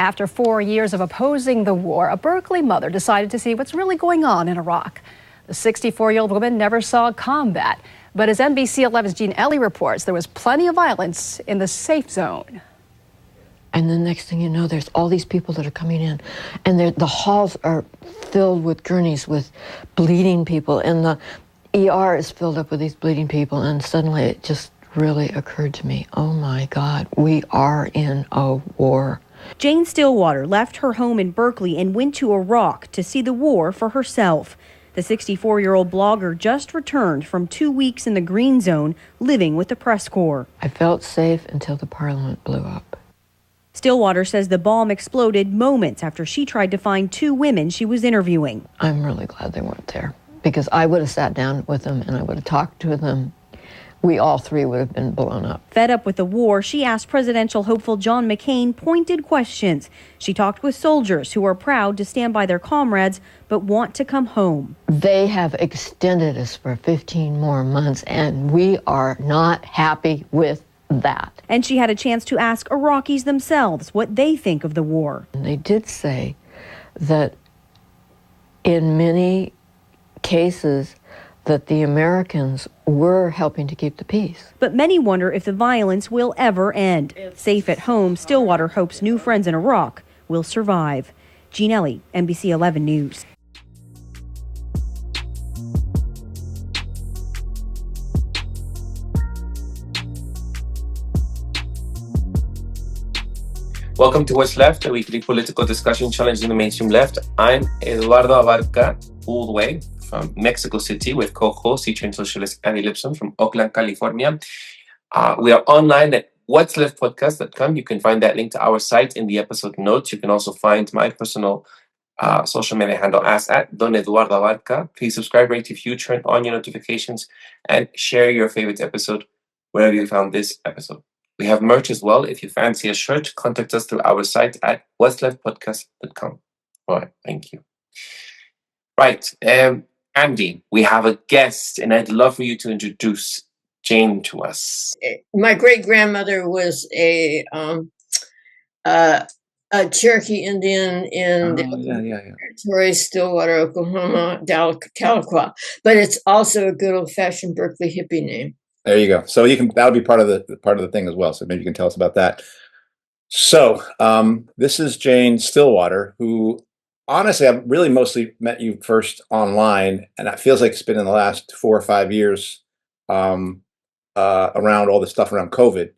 After 4 years of opposing the war, a Berkeley mother decided to see what's really going on in Iraq. The 64-year-old woman never saw combat, but as NBC 11's Jean Ellie reports, there was plenty of violence in the safe zone. And the next thing you know, there's all these people that are coming in, and the halls are filled with gurneys with bleeding people, and the ER is filled up with these bleeding people, and suddenly it just really occurred to me, oh my God, we are in a war. Jane Stillwater left her home in Berkeley and went to Iraq to see the war for herself. The 64-year-old blogger just returned from 2 weeks in the Green Zone, living with the press corps. I felt safe until the parliament blew up. Stillwater says the bomb exploded moments after she tried to find 2 women she was interviewing. I'm really glad they weren't there, because I would have sat down with them and I would have talked to them. We all 3 would have been blown up. Fed up with the war, she asked presidential hopeful John McCain pointed questions. She talked with soldiers who are proud to stand by their comrades but want to come home. They have extended us for 15 more months, and we are not happy with that. And she had a chance to ask Iraqis themselves what they think of the war. And they did say that in many cases that the Americans were helping to keep the peace. But many wonder if the violence will ever end. Safe at home, Stillwater hopes new friends in Iraq will survive. Jean Ellie, NBC 11 News. Welcome to What's Left, a weekly political discussion challenging the mainstream left. I'm Eduardo Abarca, all the way from Mexico City, with co-host, teacher and socialist Andy Lipson from Oakland, California. We are online at Whatsleftpodcast.com. You can find that link to our site in the episode notes. You can also find my personal social media handle as at Don Eduardo Abarca. Please subscribe, rate if you turn on your notifications, and share your favorite episode wherever you found this episode. We have merch as well. If you fancy a shirt, contact us through our site at Whatsleftpodcast.com. All right, thank you. Right, Andy, we have a guest, and I'd love for you to introduce Jane to us. My great-grandmother was a Cherokee Indian in territory, Stillwater, Oklahoma, Tahlequah. But it's also a good old-fashioned Berkeley hippie name. There you go. So that'll be part of the thing as well. So maybe you can tell us about that. So this is Jane Stillwater, who honestly I've really mostly met you first online, and it feels like it's been in the last 4 or 5 years around all the stuff around COVID.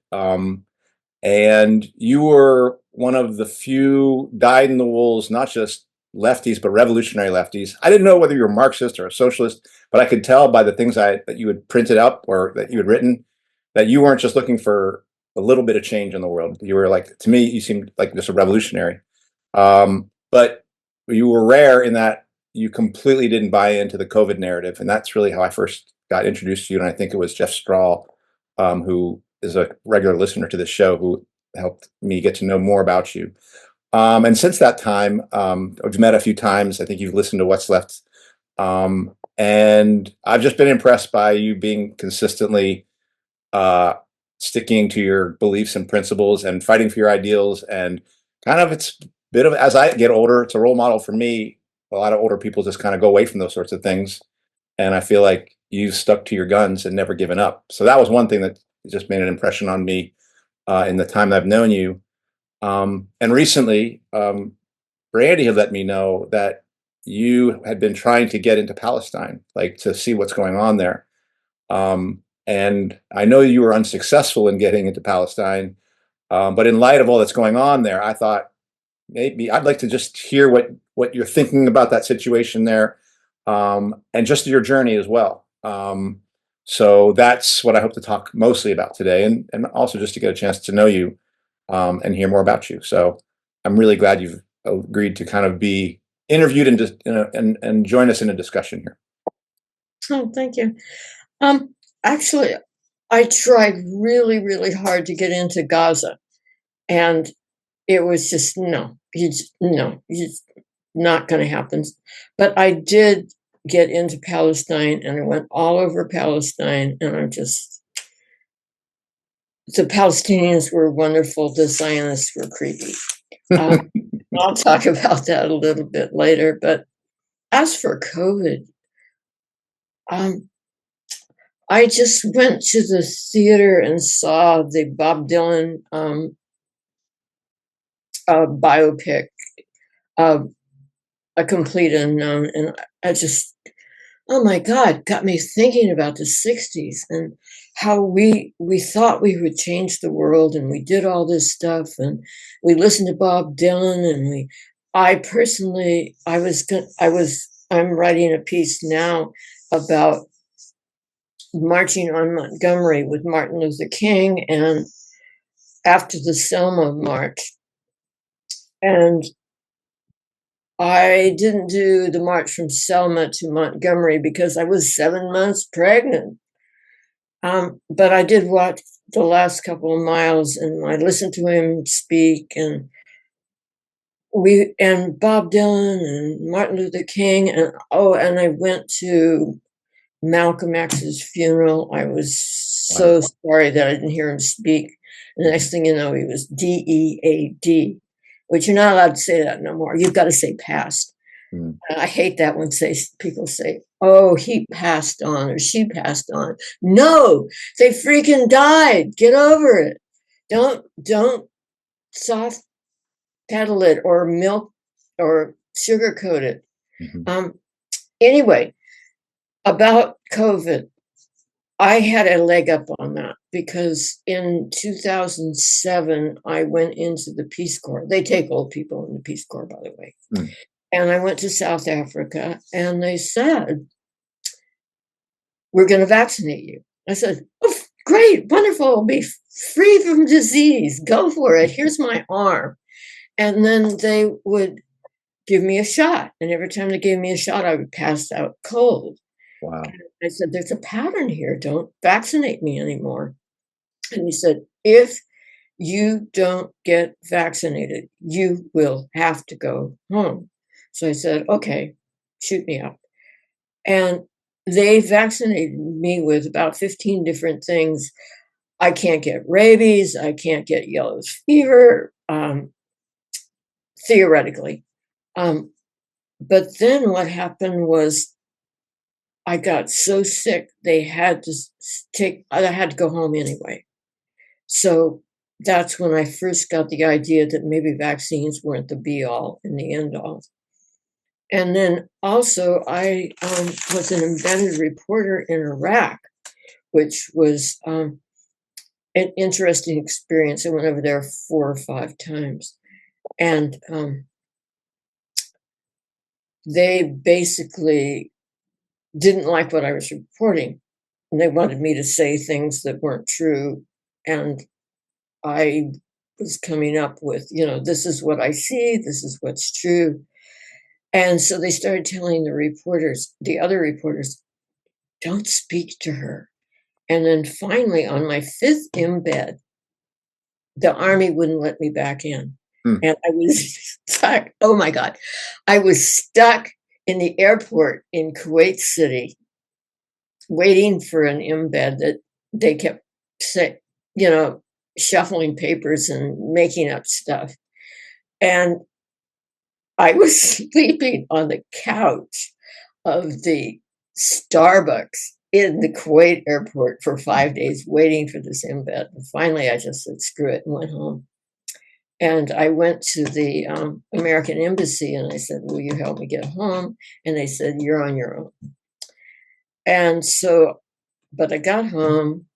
And you were one of the few dyed-in-the-wool, not just lefties, but revolutionary lefties. I didn't know whether you were Marxist or a socialist, but I could tell by the things that you had printed up or that you had written that you weren't just looking for a little bit of change in the world. You were like, to me, you seemed like just a revolutionary. But you were rare in that you completely didn't buy into the COVID narrative. And that's really how I first got introduced to you. And I think it was Jeff Strahl, who is a regular listener to this show, who helped me get to know more about you. And since that time, I've met a few times. I think you've listened to What's Left. And I've just been impressed by you being consistently sticking to your beliefs and principles and fighting for your ideals. And kind of it's a bit of, as I get older, it's a role model for me. A lot of older people just kind of go away from those sorts of things. And I feel like you've stuck to your guns and never given up. So that was one thing that just made an impression on me in the time I've known you. And recently, Brandy had let me know that you had been trying to get into Palestine, like to see what's going on there. And I know you were unsuccessful in getting into Palestine, but in light of all that's going on there, I thought maybe I'd like to just hear what you're thinking about that situation there, and just your journey as well. So that's what I hope to talk mostly about today, and also just to get a chance to know you. And hear more about you. So I'm really glad you've agreed to kind of be interviewed and join us in a discussion here. Oh, thank you. Actually, I tried really, really hard to get into Gaza, and it was just it's not going to happen. But I did get into Palestine, and I went all over Palestine, and the Palestinians were wonderful. The Zionists were creepy. Um, I'll talk about that a little bit later. But as for COVID, um, I just went to the theater and saw the Bob Dylan biopic, uh, A Complete Unknown, and I just, oh my God, got me thinking about the 60s and how we thought we would change the world, and we did all this stuff, and we listened to Bob Dylan, and I'm writing a piece now about marching on Montgomery with Martin Luther King, and after the Selma March. And I didn't do the march from Selma to Montgomery because I was 7 months pregnant. But I did walk the last couple of miles, and I listened to him speak, and Bob Dylan and Martin Luther King, and I went to Malcolm X's funeral. I was so sorry that I didn't hear him speak. And the next thing you know, he was DEAD, which you're not allowed to say that no more. You've got to say passed. And I hate that when people say, "Oh, he passed on," or "she passed on." No, they freaking died. Get over it. Don't soft pedal it or milk or sugarcoat it. Anyway, about COVID, I had a leg up on that because in 2007, I went into the Peace Corps. They take old people in the Peace Corps, by the way. And I went to South Africa, and they said, "We're going to vaccinate you." I said, "Oh, great, wonderful, I'll be free from disease. Go for it. Here's my arm." And then they would give me a shot. And every time they gave me a shot, I would pass out cold. Wow. And I said, "There's a pattern here. Don't vaccinate me anymore." And he said, "If you don't get vaccinated, you will have to go home." So I said, "Okay, shoot me up." And they vaccinated me with about 15 different things. I can't get rabies. I can't get yellow fever, theoretically. But then what happened was I got so sick, I had to go home anyway. So that's when I first got the idea that maybe vaccines weren't the be all and the end all. And then also I was an embedded reporter in Iraq, which was an interesting experience. I went over there 4 or 5 times. And they basically didn't like what I was reporting. And they wanted me to say things that weren't true. And I was coming up with, this is what I see, this is what's true. And so they started telling the other reporters, "Don't speak to her." And then finally, on my 5th embed, the Army wouldn't let me back in. And I was stuck. Oh my God. I was stuck in the airport in Kuwait City, waiting for an embed that they kept shuffling papers and making up stuff. And I was sleeping on the couch of the Starbucks in the Kuwait airport for 5 days waiting for this embed. And finally, I just said, screw it, and went home. And I went to the American Embassy and I said, "Will you help me get home?" And they said, "You're on your own." And so, but I got home,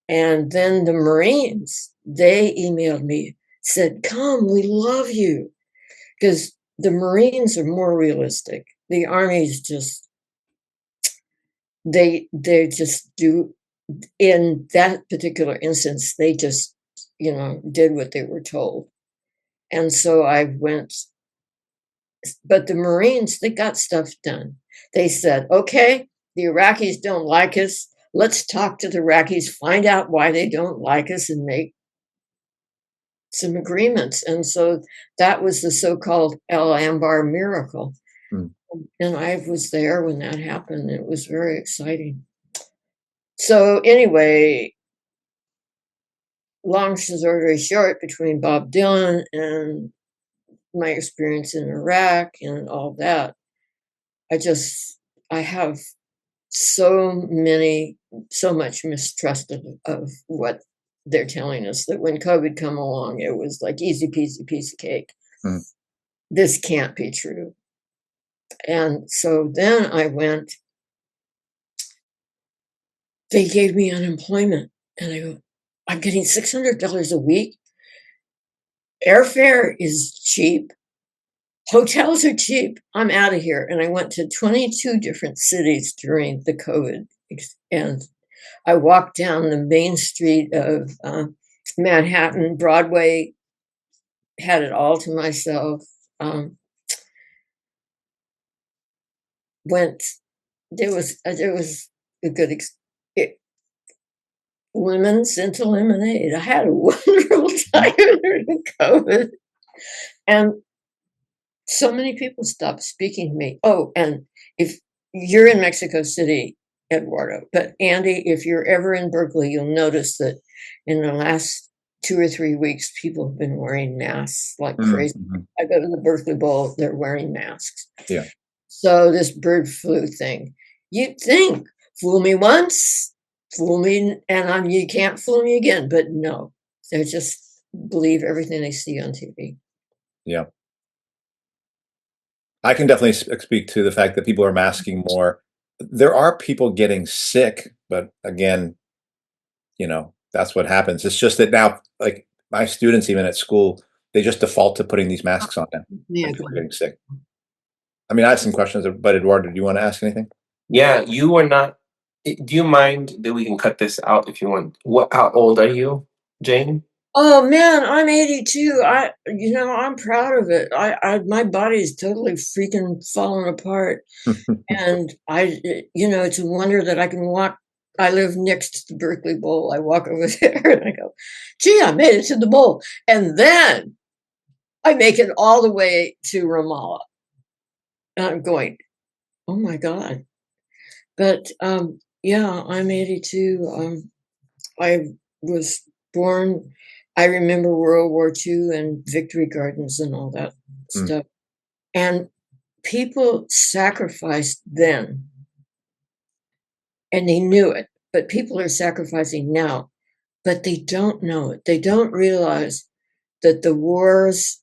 and then the Marines, they emailed me, said, "Come, we love you." Because the Marines are more realistic. The Army's just, they just do, in that particular instance, they just, did what they were told. And so I went, but the Marines, they got stuff done. They said, "Okay, the Iraqis don't like us. Let's talk to the Iraqis, find out why they don't like us, and make some agreements." And so that was the so-called El Anbar miracle. And I was there when that happened. It was very exciting. So anyway, long story short, between Bob Dylan and my experience in Iraq and all that, I have so much mistrust of what they're telling us, that when COVID come along, it was like easy peasy piece of cake. Mm. This can't be true. And so then I went, they gave me unemployment, and I go, I'm getting $600 a week. Airfare is cheap. Hotels are cheap. I'm out of here. And I went to 22 different cities during the COVID. And I walked down the main street of Manhattan. Broadway had it all to myself. There was a good lemon scented lemonade. I had a wonderful time during COVID. And so many people stopped speaking to me. Oh, and if you're in Mexico City, Eduardo, but Andy, if you're ever in Berkeley, you'll notice that in the last 2 or 3 weeks, people have been wearing masks like crazy. Mm-hmm. I go to the Berkeley Bowl, they're wearing masks. Yeah. So this bird flu thing, you'd think, fool me once, fool me, and you can't fool me again. But no, they just believe everything they see on TV. Yeah. I can definitely speak to the fact that people are masking more. There are people getting sick, but again, that's what happens. It's just that now, like my students, even at school, they just default to putting these masks on now. Yeah, People are getting sick. I mean, I have some questions, but Eduardo, do you want to ask anything? Yeah, you are not. Do you mind that we can cut this out if you want? How old are you, Jane? Oh man, I'm 82. I'm proud of it. My body is totally freaking falling apart. And it's a wonder that I can walk. I live next to the Berkeley Bowl. I walk over there and I go, gee, I made it to the bowl. And then I make it all the way to Ramallah. And I'm going, oh my God. But yeah, I'm 82. I was born, I remember World War II and Victory Gardens and all that stuff. And people sacrificed then, and they knew it, but people are sacrificing now, but they don't know it. They don't realize that the wars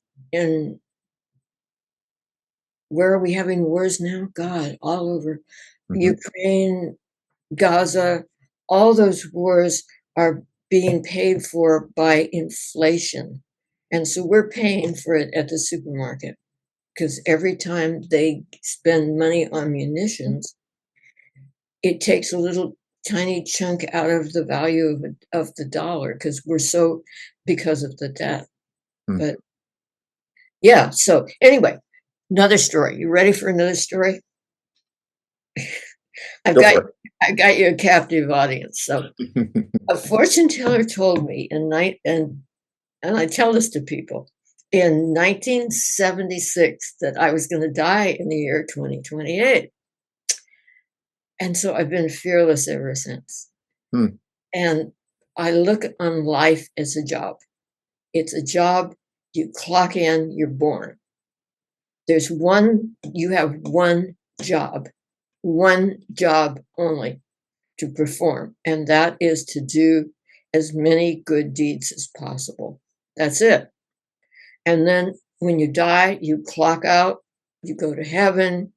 where are we having wars now? God, all over. Ukraine, Gaza, all those wars are being paid for by inflation. And so we're paying for it at the supermarket, because every time they spend money on munitions, it takes a little tiny chunk out of the value of the dollar, because because of the debt. But yeah, so anyway, another story. You ready for another story? I've got you a captive audience. So a fortune teller told me and I tell this to people, in 1976 that I was going to die in the year 2028. And so I've been fearless ever since. And I look on life as a job. It's a job. You clock in, you're born. You have one job only to perform. And that is to do as many good deeds as possible. That's it. And then when you die, you clock out, you go to heaven,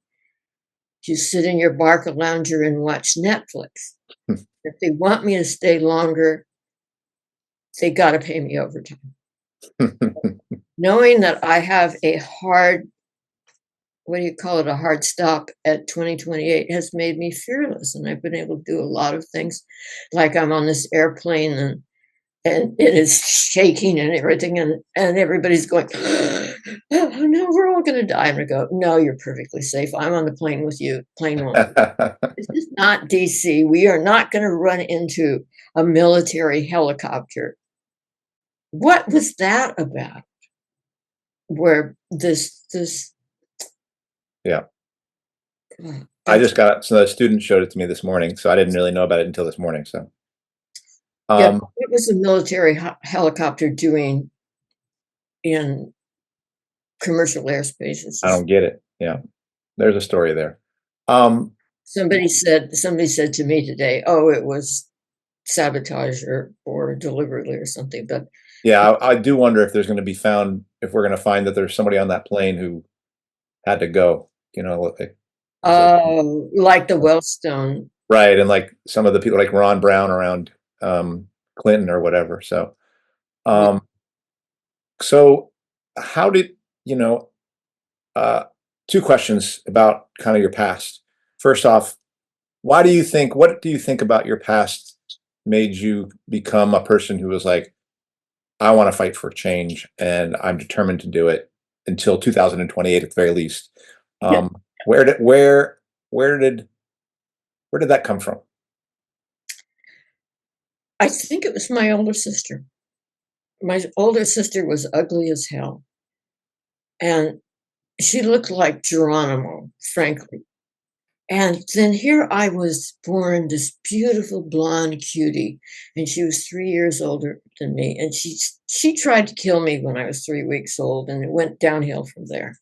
you sit in your Barca lounger and watch Netflix. If they want me to stay longer, they got to pay me overtime. Knowing that I have a hard stop at 2028 has made me fearless. And I've been able to do a lot of things. Like I'm on this airplane and it is shaking and everything. And everybody's going, oh no, we're all going to die. And I go, no, you're perfectly safe. I'm on the plane with you. Plane won't. This is not DC. We are not going to run into a military helicopter. What was that about? Where this yeah. I just so the student showed it to me this morning, so I didn't really know about it until this morning. So what was the military helicopter doing commercial airspace. It's I just, don't get it. Yeah, there's a story there. somebody said to me today, "Oh, it was sabotage or deliberately or something." But Yeah, I do wonder if there's going to be found, if we're going to find that there's somebody on that plane who had to go. You know, like the Wellstone. right, and like some of the people like Ron Brown around Clinton or whatever. So, Yeah. so how did you know? Two questions about kind of your past. First off, what do you think about your past made you become a person who was like, I want to fight for change and I'm determined to do it until 2028 at the very least? Where did where did that come from? I think it was my older sister. My older sister was ugly as hell, and she looked like Geronimo, frankly. And then here I was born, this beautiful blonde cutie, and she was 3 years older than me. And she tried to kill me when I was 3 weeks old, and it went downhill from there.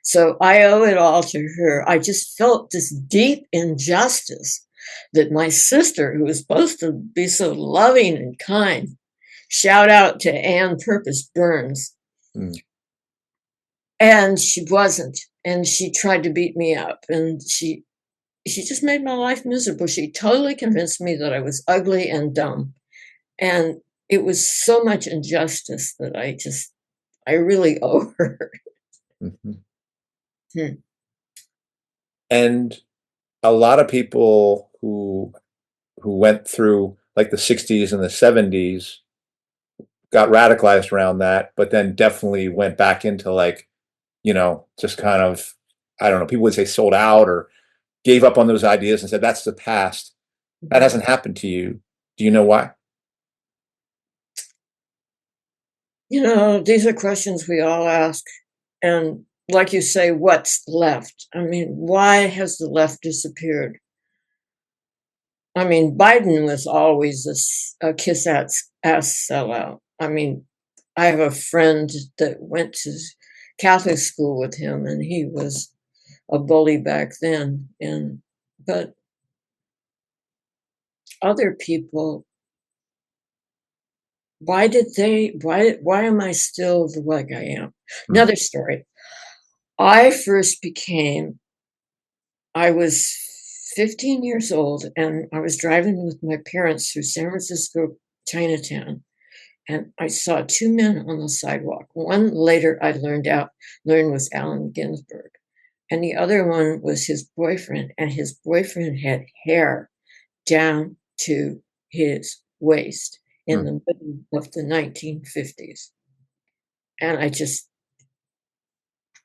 So I owe it all to her. I just felt this deep injustice that my sister, who was supposed to be so loving and kind, shout out to Ann Purpose Burns. Mm. And she wasn't. And she tried to beat me up. And she just made my life miserable. She totally convinced me that I was ugly and dumb. And it was so much injustice that I really owe her. Mm-hmm. And a lot of people who went through like the 60s and the 70s got radicalized around that, but then definitely went back into like, just kind of, I don't know, people would say sold out or gave up on those ideas and said, that's the past. That hasn't happened to you. Do you know why? These are questions we all ask. And like you say, what's left? I mean, why has the left disappeared? I mean, Biden was always a kiss ass sellout. I mean, I have a friend that went to Catholic school with him, and he was a bully back then. But other people, why am I still the way I am? Another story. I was 15 years old, and I was driving with my parents through San Francisco Chinatown, and I saw two men on the sidewalk. One later I learned was Allen Ginsberg, and the other one was his boyfriend, and his boyfriend had hair down to his waist in the middle of the 1950s. And I just,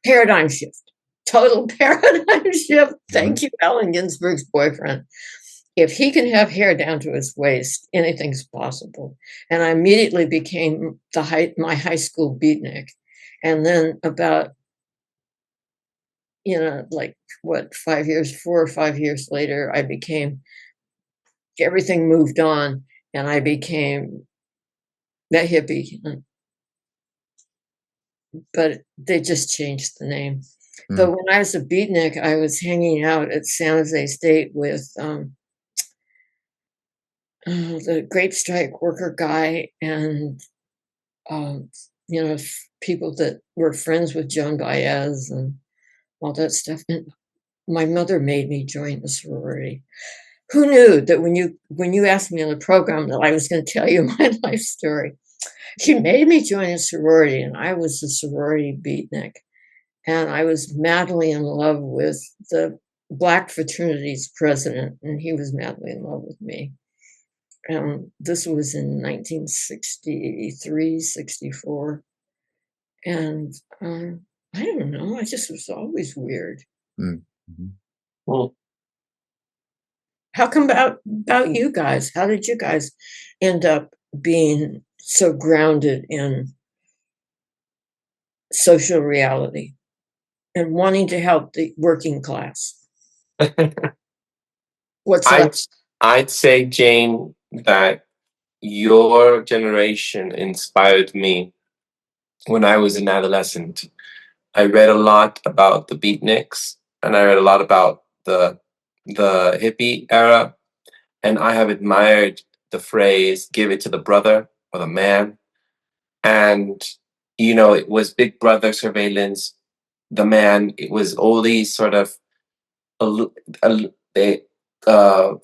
paradigm shift. Total paradigm shift. Thank you, Allen Ginsberg's boyfriend. If he can have hair down to his waist, anything's possible. And I immediately became my high school beatnik. And then about, 4 or 5 years later, everything moved on, and I became that hippie. But they just changed the name. But when I was a beatnik, I was hanging out at San Jose State with the grape strike worker guy and, people that were friends with Joan Baez and all that stuff. And my mother made me join the sorority. Who knew that when you asked me on the program that I was going to tell you my life story? She made me join a sorority, and I was a sorority beatnik. And I was madly in love with the Black fraternity's president, and he was madly in love with me. This was in 1963, 64. And I don't know, I just was always weird. Mm-hmm. Well, how come about you guys? How did you guys end up being so grounded in social reality and wanting to help the working class? What's that? I'd say, Jane, that your generation inspired me when I was an adolescent. I read a lot about the beatniks, and I read a lot about the hippie era, and I have admired the phrase "give it to the brother" or the man. And it was Big Brother surveillance, the man. It was all these sort of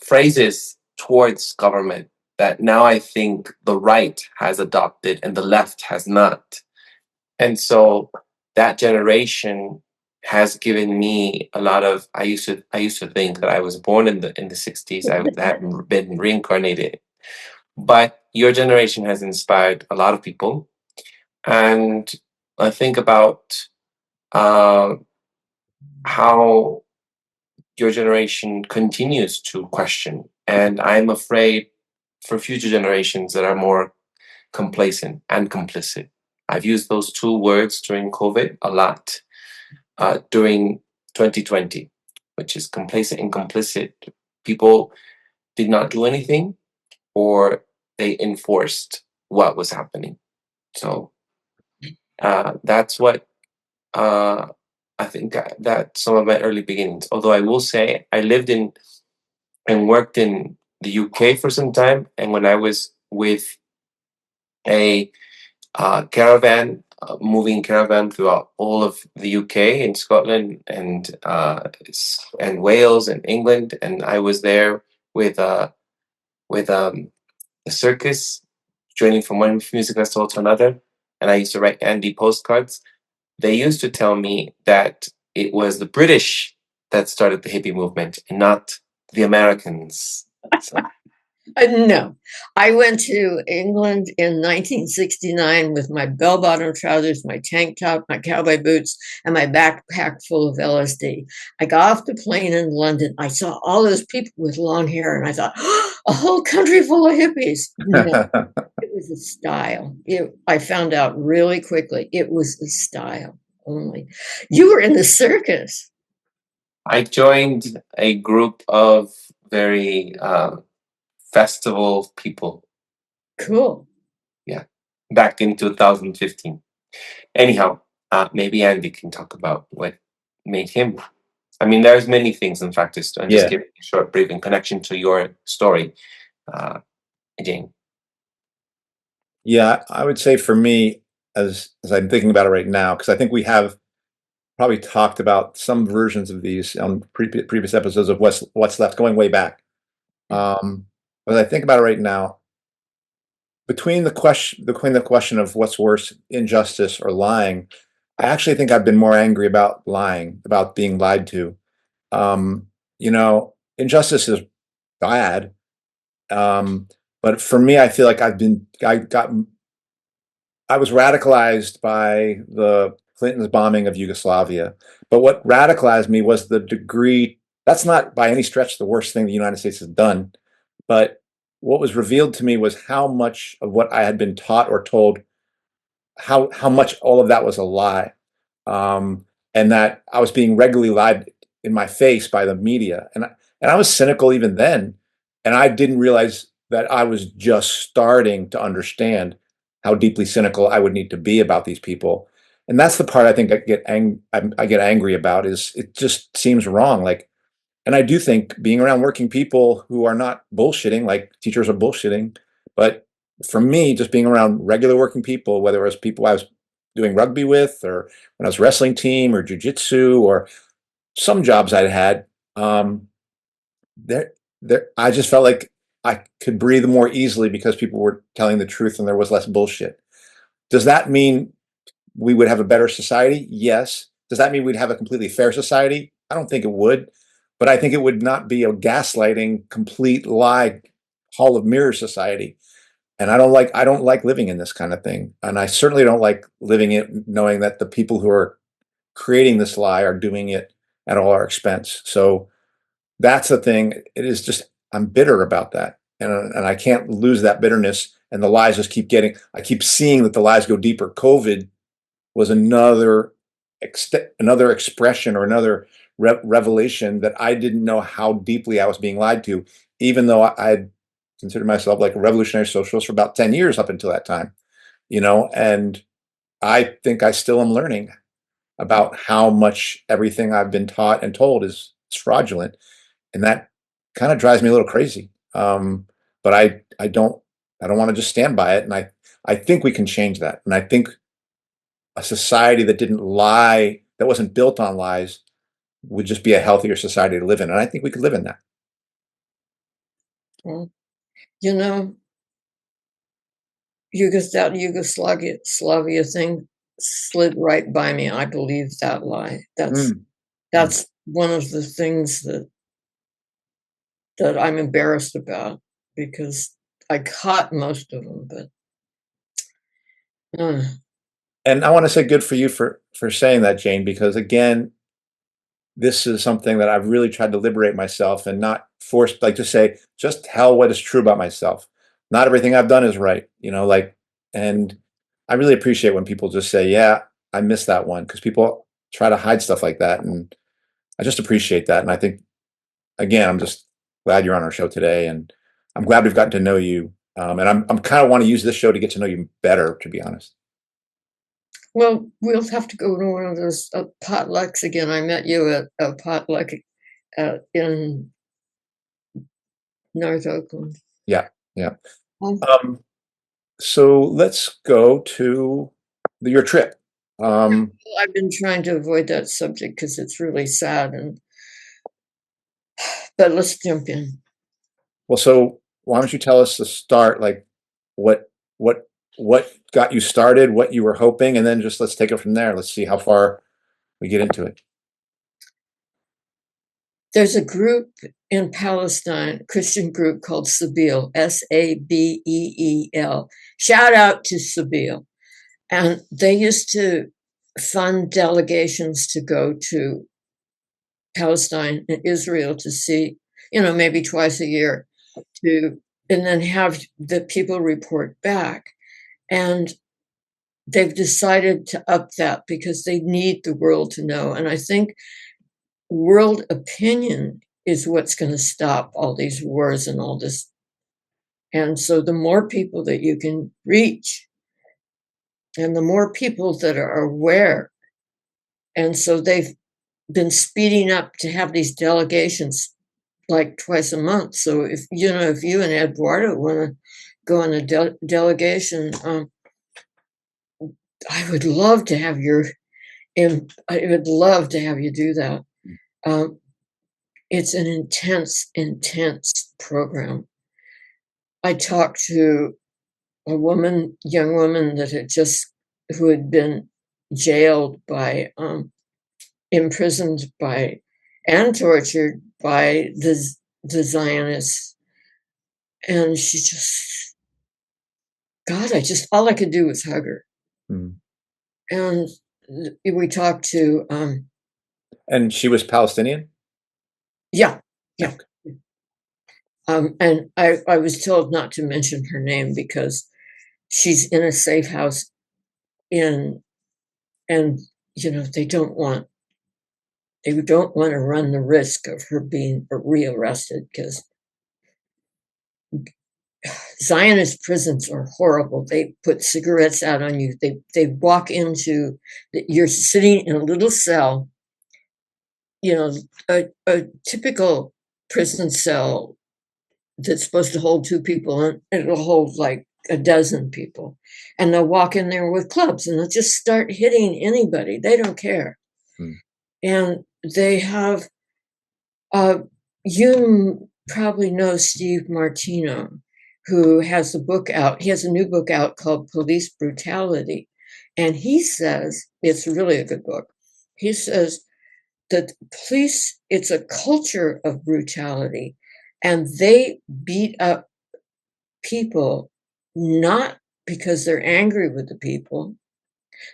phrases towards government that now I think the right has adopted and the left has not. And so that generation has given me a lot of. I used to think that I was born in the 60s. I hadn't been reincarnated. But your generation has inspired a lot of people. And I think about uh, how your generation continues to question. And I'm afraid for future generations that are more complacent and complicit. I've used those two words during COVID a lot, during 2020, which is complacent and complicit. People did not do anything, or they enforced what was happening. So that's what uh, I think that some of my early beginnings. Although I will say I lived in and worked in the UK for some time, and when I was with a caravan, moving caravan throughout all of the UK and Scotland and Wales and England, and I was there with a circus, joining from one music festival to another, and I used to write Andy postcards. They used to tell me that it was the British that started the hippie movement and not the Americans. So, No, I went to England in 1969 with my bell-bottom trousers, my tank top, my cowboy boots, and my backpack full of LSD. I got off the plane in London. I saw all those people with long hair, and I thought, a whole country full of hippies. No, it was a style. I found out really quickly it was a style only. You were in the circus. I joined a group of very festival people. Cool. Yeah, back in 2015. Anyhow, maybe Andy can talk about what made him. I mean, there's many things and factors. I'm just Yeah. giving a short, brief in connection to your story, Jane. Yeah, I would say for me, as I'm thinking about it right now, because I think we have probably talked about some versions of these on previous episodes of What's Left, going way back. As I think about it right now, between the question of what's worse, injustice or lying, I actually think I've been more angry about lying, about being lied to. Injustice is bad, but for me, I feel like I was radicalized by the Clinton's bombing of Yugoslavia. But what radicalized me was the degree. That's not by any stretch the worst thing the United States has done. But what was revealed to me was how much of what I had been taught or told, how much all of that was a lie, and that I was being regularly lied in my face by the media, and I was cynical even then, and I didn't realize that I was just starting to understand how deeply cynical I would need to be about these people, and that's the part I think I get angry about. Is it just seems wrong, like. And I do think being around working people who are not bullshitting, like teachers are bullshitting, but for me, just being around regular working people, whether it was people I was doing rugby with, or when I was wrestling team, or jujitsu, or some jobs I'd had, there, I just felt like I could breathe more easily because people were telling the truth and there was less bullshit. Does that mean we would have a better society? Yes. Does that mean we'd have a completely fair society? I don't think it would, but I think it would not be a gaslighting, complete lie, hall of mirrors society. And I don't like living in this kind of thing. And I certainly don't like living it knowing that the people who are creating this lie are doing it at all our expense. So that's the thing. It is just, I'm bitter about that. And I can't lose that bitterness. And the lies just I keep seeing that the lies go deeper. COVID was another expression or another revelation that I didn't know how deeply I was being lied to, even though I considered myself like a revolutionary socialist for about 10 years up until that time, and I think I still am learning about how much everything I've been taught and told is fraudulent, and that kind of drives me a little crazy. But I don't want to just stand by it, and I think we can change that, and I think a society that didn't lie, that wasn't built on lies, would just be a healthier society to live in, and I think we could live in that. Well, you know, Yugoslavia thing slid right by me. I believe that lie. That's one of the things that I'm embarrassed about, because I caught most of them, but And I want to say good for you for saying that, Jane, because again, this is something that I've really tried to liberate myself and not force, like, to say, just tell what is true about myself. Not everything I've done is right, like, and I really appreciate when people just say, yeah, I missed that one, because people try to hide stuff like that. And I just appreciate that. And I think, again, I'm just glad you're on our show today, and I'm glad we've gotten to know you. And I'm kind of want to use this show to get to know you better, to be honest. well, we'll have to go to one of those potlucks again. I met you at a potluck in North Oakland. Yeah, yeah. Um, So let's go to your trip. I've been trying to avoid that subject because it's really sad, but let's jump in. Well, so why don't you tell us the start, like what got you started, what you were hoping, and then just let's take it from there. Let's see how far we get into it. There's a group in Palestine, Christian group called Sabeel, Sabeel. Shout out to Sabeel. And they used to fund delegations to go to Palestine and Israel to see, maybe twice a year, and then have the people report back. And they've decided to up that because they need the world to know. And I think world opinion is what's going to stop all these wars and all this. And so the more people that you can reach, and the more people that are aware. And so they've been speeding up to have these delegations like twice a month. So if you and Eduardo want to go on a delegation, I would love to have you do that. It's an intense program. I talked to a young woman who had been jailed imprisoned by, and tortured by the Zionists. And she just, God, all I could do was hug her. Mm. And we talked to, and she was Palestinian? Yeah. And I was told not to mention her name because she's in a safe house and they don't want to run the risk of her being rearrested, because Zionist prisons are horrible. They put cigarettes out on you. They walk into you're sitting in a little cell, a typical prison cell that's supposed to hold 2 people, and it'll hold like a dozen people. And they'll walk in there with clubs and they'll just start hitting anybody. They don't care. And they have, you probably know Steve Martino, who has a book out. He has a new book out called Police Brutality. And he says, it's really a good book. He says that police, it's a culture of brutality, and they beat up people not because they're angry with the people,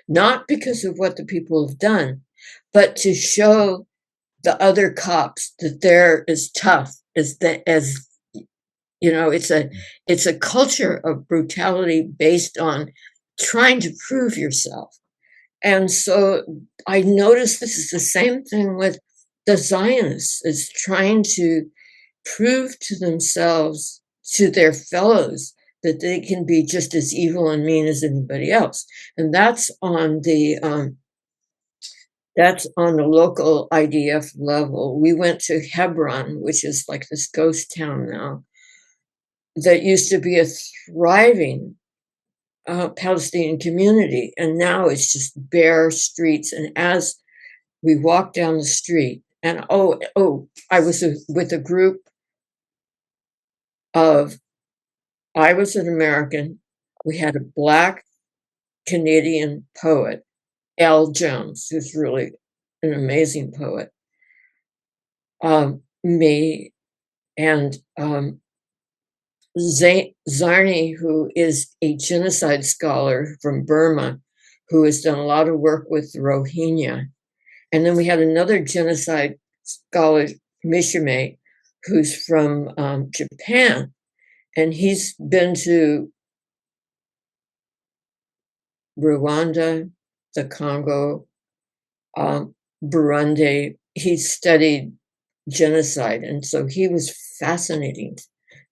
not because of what the people have done, but to show the other cops that they're as tough as it's a culture of brutality based on trying to prove yourself. And so I noticed this is the same thing with the Zionists, is trying to prove to themselves, to their fellows, that they can be just as evil and mean as anybody else. And that's on the That's on the local IDF level. We went to Hebron, which is like this ghost town now, that used to be a thriving Palestinian community, and now it's just bare streets. And as we walked down the street, and I was with a group of, I was an American. We had a Black Canadian poet, L. Jones, who's really an amazing poet. Me and Zarni, who is a genocide scholar from Burma, who has done a lot of work with the Rohingya. And then we had another genocide scholar, Mishime, who's from Japan. And he's been to Rwanda, the Congo, Burundi. He studied genocide. And so he was fascinating.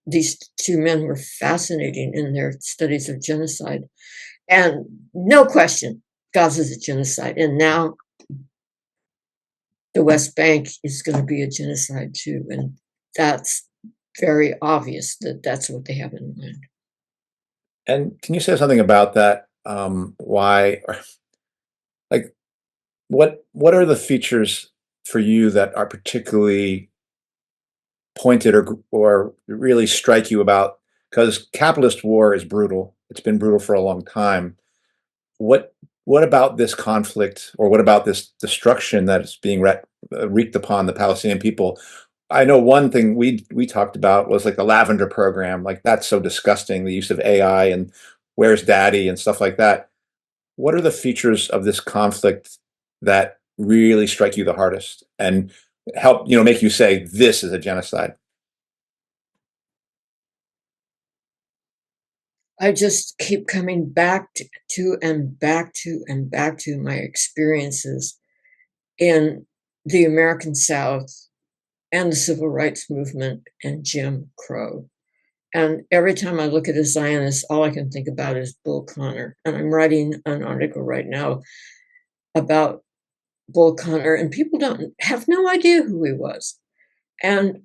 These two men were fascinating in their studies of genocide. And no question, Gaza's a genocide. And now the West Bank is going to be a genocide too. And that's very obvious that that's what they have in mind. And can you say something about that? Why, like, what are the features for you that are particularly pointed or really strike you about? Because capitalist war is brutal. It's been brutal for a long time. What about this conflict, or what about this destruction that is being wreaked upon the Palestinian people? I know one thing we talked about was like the lavender program. Like, that's so disgusting, the use of AI and where's daddy and stuff like that. What are the features of this conflict that really strike you the hardest and help, make you say this is a genocide? I just keep coming back to and back to and back to my experiences in the American South and the civil rights movement and Jim Crow. And every time I look at a Zionist, all I can think about is Bull Connor. And I'm writing an article right now about Bull Connor, and people have no idea who he was. And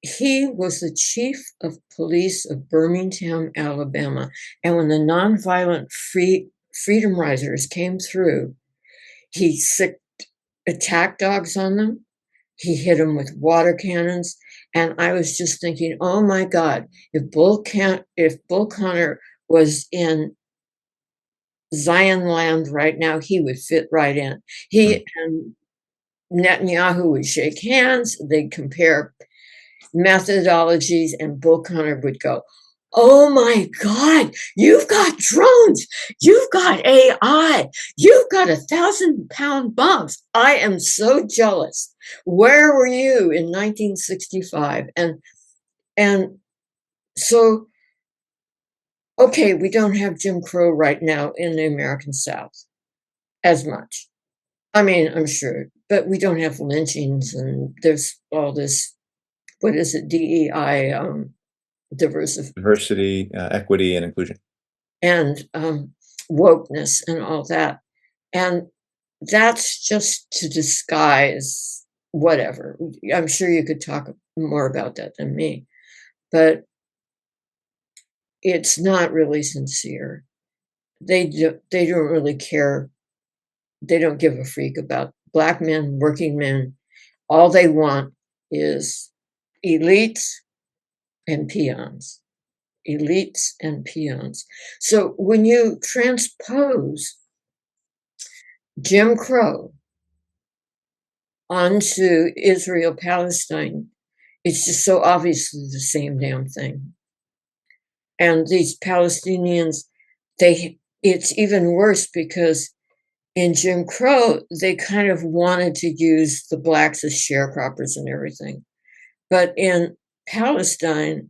he was the chief of police of Birmingham, Alabama. And when the nonviolent freedom riders came through, he sicked attack dogs on them. He hit them with water cannons. And I was just thinking, oh my God, if Bull Connor was in Zion land right now, he would fit right in. He and Netanyahu would shake hands. They'd compare methodologies, and Bull Connor would go, oh my God, you've got drones, you've got AI, you've got 1,000-pound bombs. I am so jealous. Where were you in 1965? And so, okay, we don't have Jim Crow right now in the American South as much. I mean, I'm sure, but we don't have lynchings, and there's all this, what is it, DEI, diversity, equity, and inclusion, and wokeness and all that. And that's just to disguise whatever. I'm sure you could talk more about that than me, but it's not really sincere. They don't really care. They don't give a freak about Black men, working men. All they want is elites and peons. Elites and peons. So when you transpose Jim Crow onto Israel, Palestine, it's just so obviously the same damn thing. And these Palestinians, it's even worse, because in Jim Crow, they kind of wanted to use the blacks as sharecroppers and everything. But in Palestine,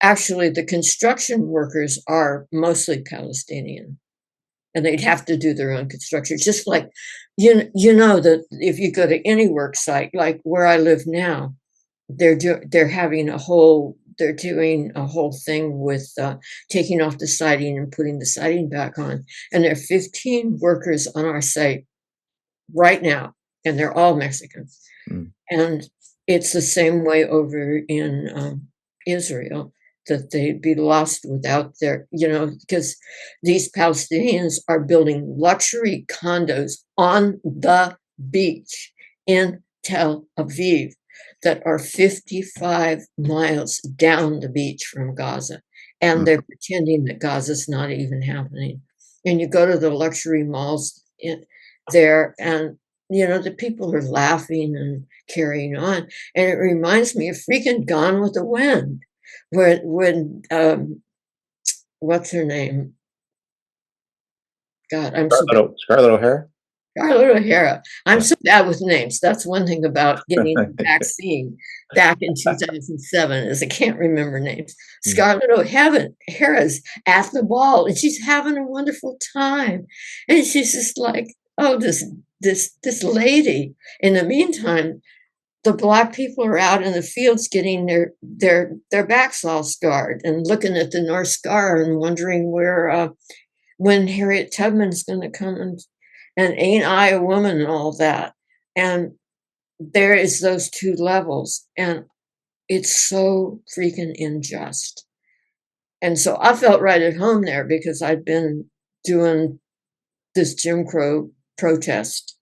actually, the construction workers are mostly Palestinian, and they'd have to do their own construction. Just like, you know that if you go to any work site, like where I live now, they're having a whole they're doing a whole thing with taking off the siding and putting the siding back on. And there are 15 workers on our site right now, and they're all Mexican. And it's the same way over in Israel, that they'd be lost without their, because these Palestinians are building luxury condos on the beach in Tel Aviv that are 55 miles down the beach from Gaza. And they're pretending that Gaza's not even happening. And you go to the luxury malls there, and the people are laughing and carrying on. And it reminds me of freaking Gone with the Wind, when what's her name? God, I'm Scarlett O'Hara. Scarlett O'Hara. I'm so bad with names. That's one thing about getting the vaccine back in 2007 is I can't remember names. Scarlett O'Hara's at the ball, and she's having a wonderful time, and she's just like, oh, this lady. In the meantime, the Black people are out in the fields getting their backs all scarred and looking at the North Scar and wondering when Harriet Tubman's going to come and ain't I a woman and all that. And there is those two levels, and it's so freaking unjust. And so I felt right at home there because I'd been doing this Jim Crow protest,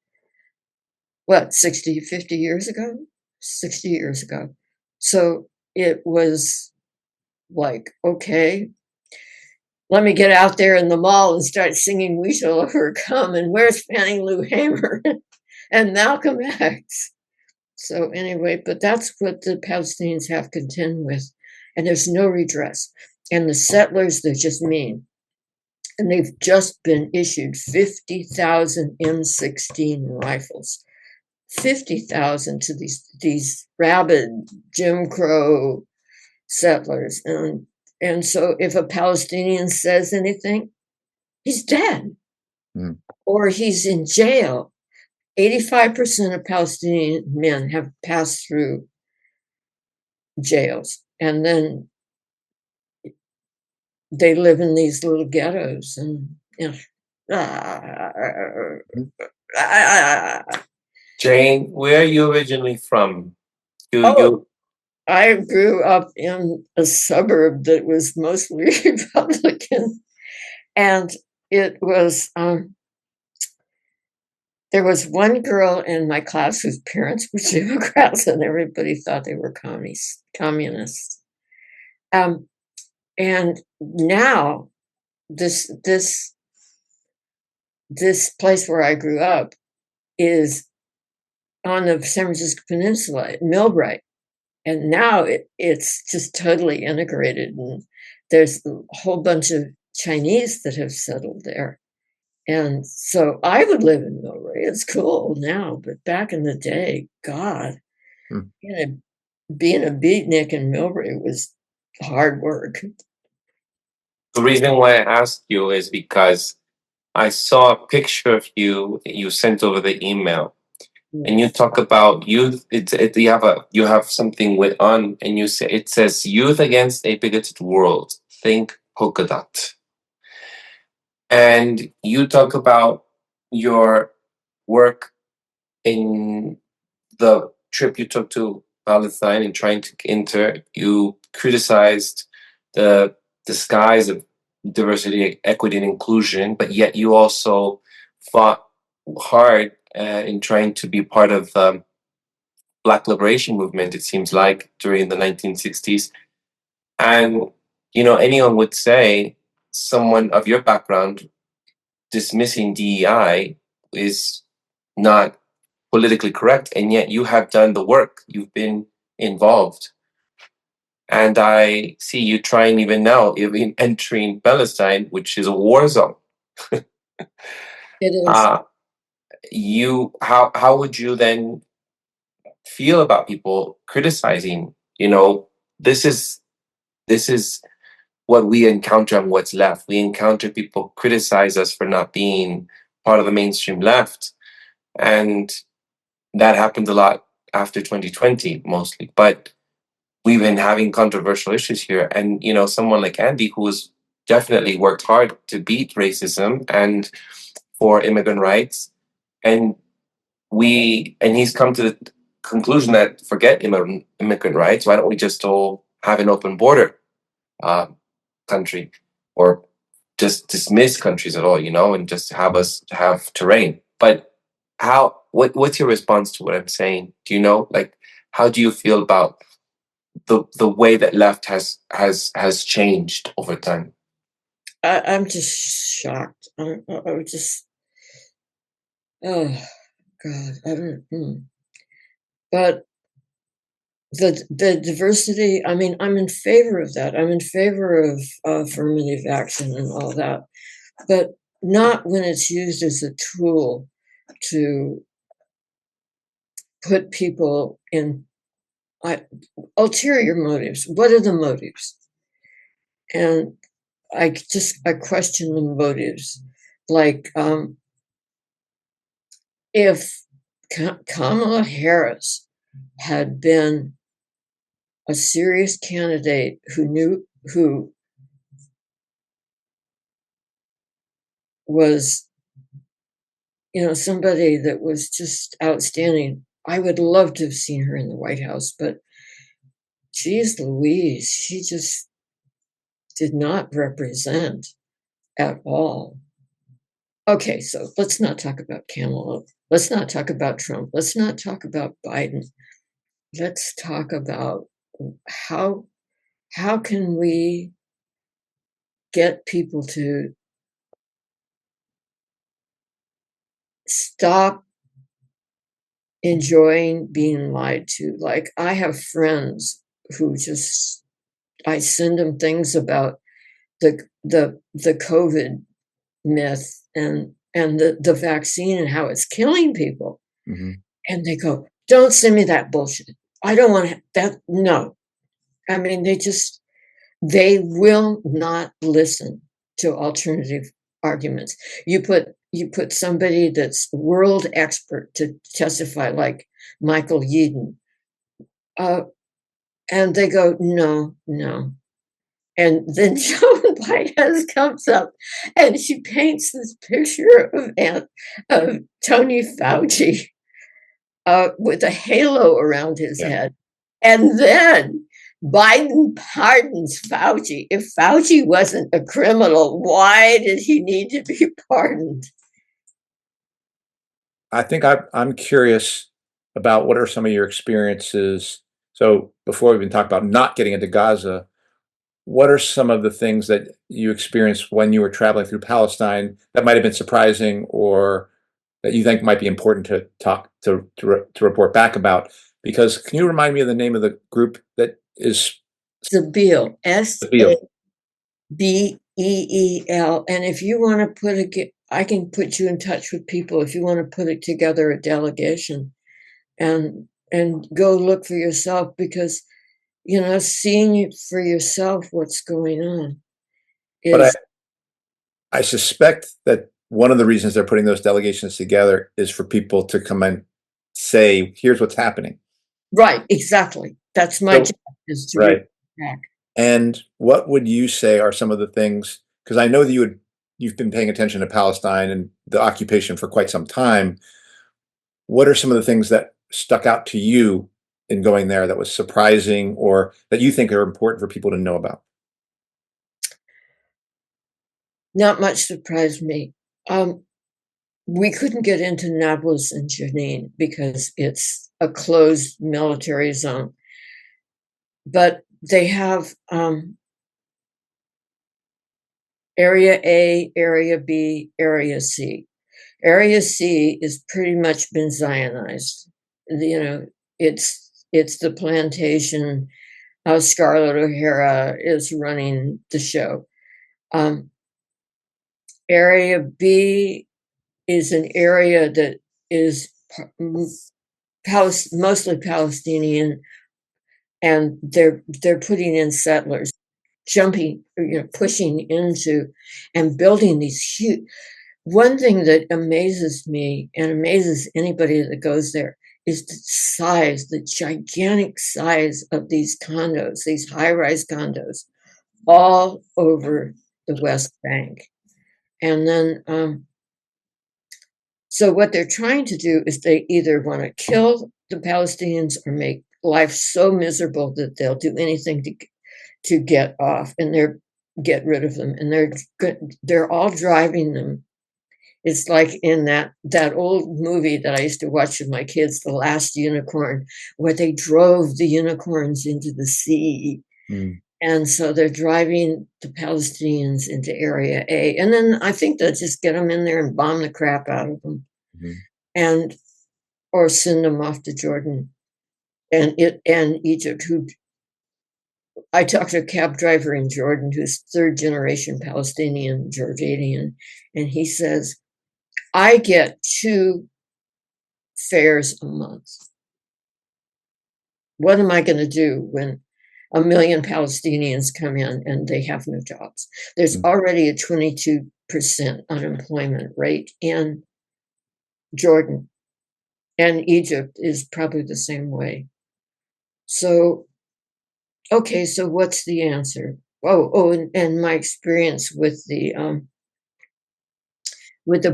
50 years ago? 60 years ago. So it was like, okay, let me get out there in the mall and start singing We Shall Overcome, and Where's Fannie Lou Hamer and Malcolm X. So anyway, but that's what the Palestinians have to contend with, and there's no redress. And the settlers, they're just mean. And they've just been issued 50,000 M16 rifles. 50,000 to these rabid Jim Crow settlers. And so if a Palestinian says anything, he's dead or he's in jail. 85% of Palestinian men have passed through jails, and then they live in these little ghettos. And Jane, where are you originally from? I grew up in a suburb that was mostly Republican, and it was there was one girl in my class whose parents were Democrats, and everybody thought they were communists. And now this place where I grew up is on the San Francisco Peninsula, Millbright. And now it's just totally integrated. And there's a whole bunch of Chinese that have settled there. And so I would live in Millbrae. It's cool now, but back in the day, God, being a beatnik in Millbrae was hard work. The reason why I asked you is because I saw a picture of you sent over the email, and you talk about youth. You have something on, and you say it says "Youth Against a Bigoted World." Think polka dot. And you talk about your work in the trip you took to Palestine and trying to enter. You criticized the skies of diversity, equity, and inclusion, but yet you also fought hard in trying to be part of the Black liberation movement, it seems like, during the 1960s. And, anyone would say someone of your background dismissing DEI is not politically correct, and yet you have done the work. You've been involved. And I see you trying even now, even entering Palestine, which is a war zone. It is. How would you then feel about people criticizing? This is what we encounter on What's Left. We encounter people criticize us for not being part of the mainstream left, and that happened a lot after 2020, mostly. But we've been having controversial issues here. And, someone like Andy, who has definitely worked hard to beat racism and for immigrant rights. And he's come to the conclusion that forget immigrant rights. Why don't we just all have an open border country, or just dismiss countries at all, and just have us have terrain? But what's your response to what I'm saying? Do you know, how do you feel about the way that left has changed over time? I'm just shocked. I would just, oh God, I don't. But the diversity. I mean, I'm in favor of that. I'm in favor of affirmative action and all that, but not when it's used as a tool to put people in ulterior motives. What are the motives? And I question the motives. Like, if Kamala Harris had been a serious candidate who was, somebody that was just outstanding, I would love to have seen her in the White House, but geez Louise, she just did not represent at all. Okay, so let's not talk about Kamala. Let's not talk about Trump. Let's not talk about Biden. Let's talk about how can we get people to stop enjoying being lied to. Like, I have friends who I send them things about the COVID myth and the vaccine and how it's killing people. Mm-hmm. And they go, don't send me that bullshit. I don't want that. No. I mean, they will not listen to alternative arguments. You put somebody that's world expert to testify, like Michael Yeadon, and they go, no. And then Joan Baez comes up and she paints this picture of Tony Fauci with a halo around his head. And then Biden pardons Fauci. If Fauci wasn't a criminal, why did he need to be pardoned? I think I'm curious about what are some of your experiences. So before we even talk about not getting into Gaza, what are some of the things that you experienced when you were traveling through Palestine that might have been surprising, or that you think might be important to talk to report back about? Because can you remind me of the name of the group that is Sabeel, Sabeel, and if you want to I can put you in touch with people if you want to put it together a delegation and go look for yourself, because seeing it for yourself what's going on is. But I suspect that one of the reasons they're putting those delegations together is for people to come and say, here's what's happening. Right, exactly. That's my job, is to right. Back. And what would you say are some of the things, because I know that you've been paying attention to Palestine and the occupation for quite some time. What are some of the things that stuck out to you in going there that was surprising, or that you think are important for people to know about? Not much surprised me. We couldn't get into Nablus and Jenin because it's a closed military zone. But they have Area A, Area B, Area C. Area C is pretty much been Zionized. It's the plantation. Scarlett O'Hara is running the show. Area B is an area that is mostly Palestinian, and they're putting in settlers, pushing into and building these huge. One thing that amazes me and amazes anybody that goes there is the size, the gigantic size of these condos, these high-rise condos, all over the West Bank. And then, so what they're trying to do is they either want to kill the Palestinians or make life so miserable that they'll do anything to get off and get rid of them. And they're all driving them. It's like in that old movie that I used to watch with my kids, The Last Unicorn, where they drove the unicorns into the sea. Mm. And so they're driving the Palestinians into Area A. And then I think they'll just get them in there and bomb the crap out of them, Mm-hmm. or send them off to Jordan and Egypt. I talked to a cab driver in Jordan who's third generation Palestinian, Jordanian, and he says, I get 2 fares a month. What am I going to do when 1 million Palestinians come in and they have no jobs? There's already a 22% unemployment rate in Jordan, and Egypt is probably the same way. So, okay, so what's the answer? And my experience with the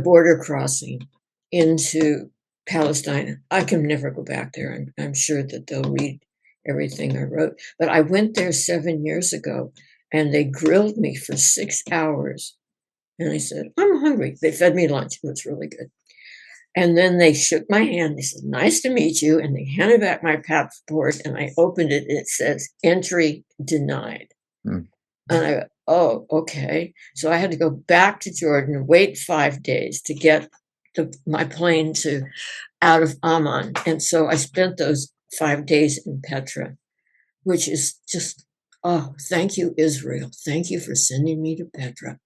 border crossing into Palestine, I can never go back there. I'm sure that they'll read everything I wrote. But I went there 7 years ago, and they grilled me for 6 hours. And I said, I'm hungry. They fed me lunch. It was really good. And then they shook my hand. They said, nice to meet you. And they handed back my passport, and I opened it. It says, entry denied. Mm. And I, oh, okay. So I had to go back to Jordan, wait 5 days to get my plane out of Amman. And so I spent those 5 days in Petra, which is just, oh, thank you, Israel. Thank you for sending me to Petra.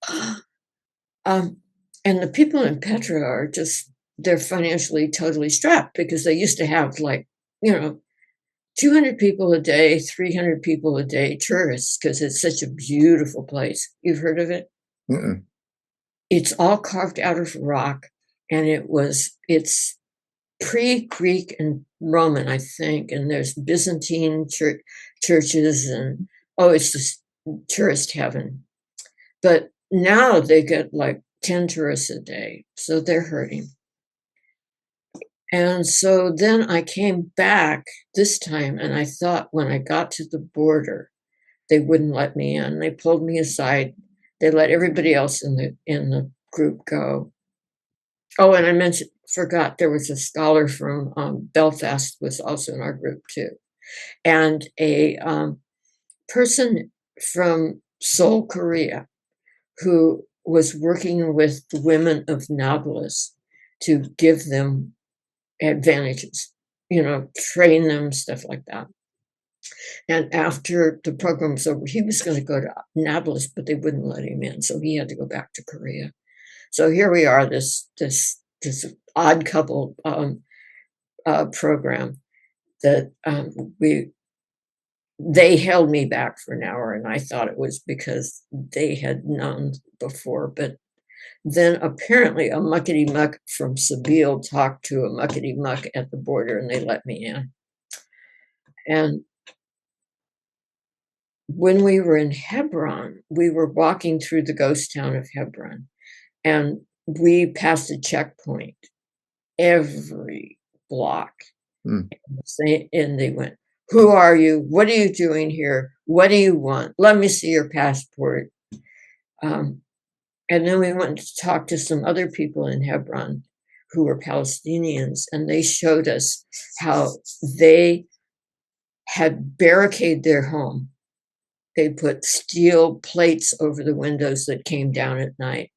And the people in Petra are they're financially totally strapped because they used to have 200 people a day, 300 people a day, tourists, because it's such a beautiful place. You've heard of it? Mm-mm. It's all carved out of rock, and it's pre-Greek and Roman, I think, and there's Byzantine churches, and it's just tourist heaven. But now they get like 10 tourists a day, so they're hurting. And so then I came back this time, and I thought when I got to the border, they wouldn't let me in. They pulled me aside. They let everybody else in the group go. Oh, and I forgot there was a scholar from Belfast was also in our group too, and a person from Seoul, Korea, who was working with the women of Nablus to give them advantages, train them, stuff like that. And after the program was over, he was going to go to Nablus, but they wouldn't let him in, so he had to go back to Korea. So here we are, this odd couple program that they held me back for an hour, and I thought it was because they had known before, but then apparently a muckety muck from Sabeel talked to a muckety muck at the border, and they let me in. And when we were in Hebron, we were walking through the ghost town of Hebron, and we passed a checkpoint every block. Mm. And they went, who are you? What are you doing here? What do you want? Let me see your passport. And then we went to talk to some other people in Hebron who were Palestinians, and they showed us how they had barricaded their home. They put steel plates over the windows that came down at night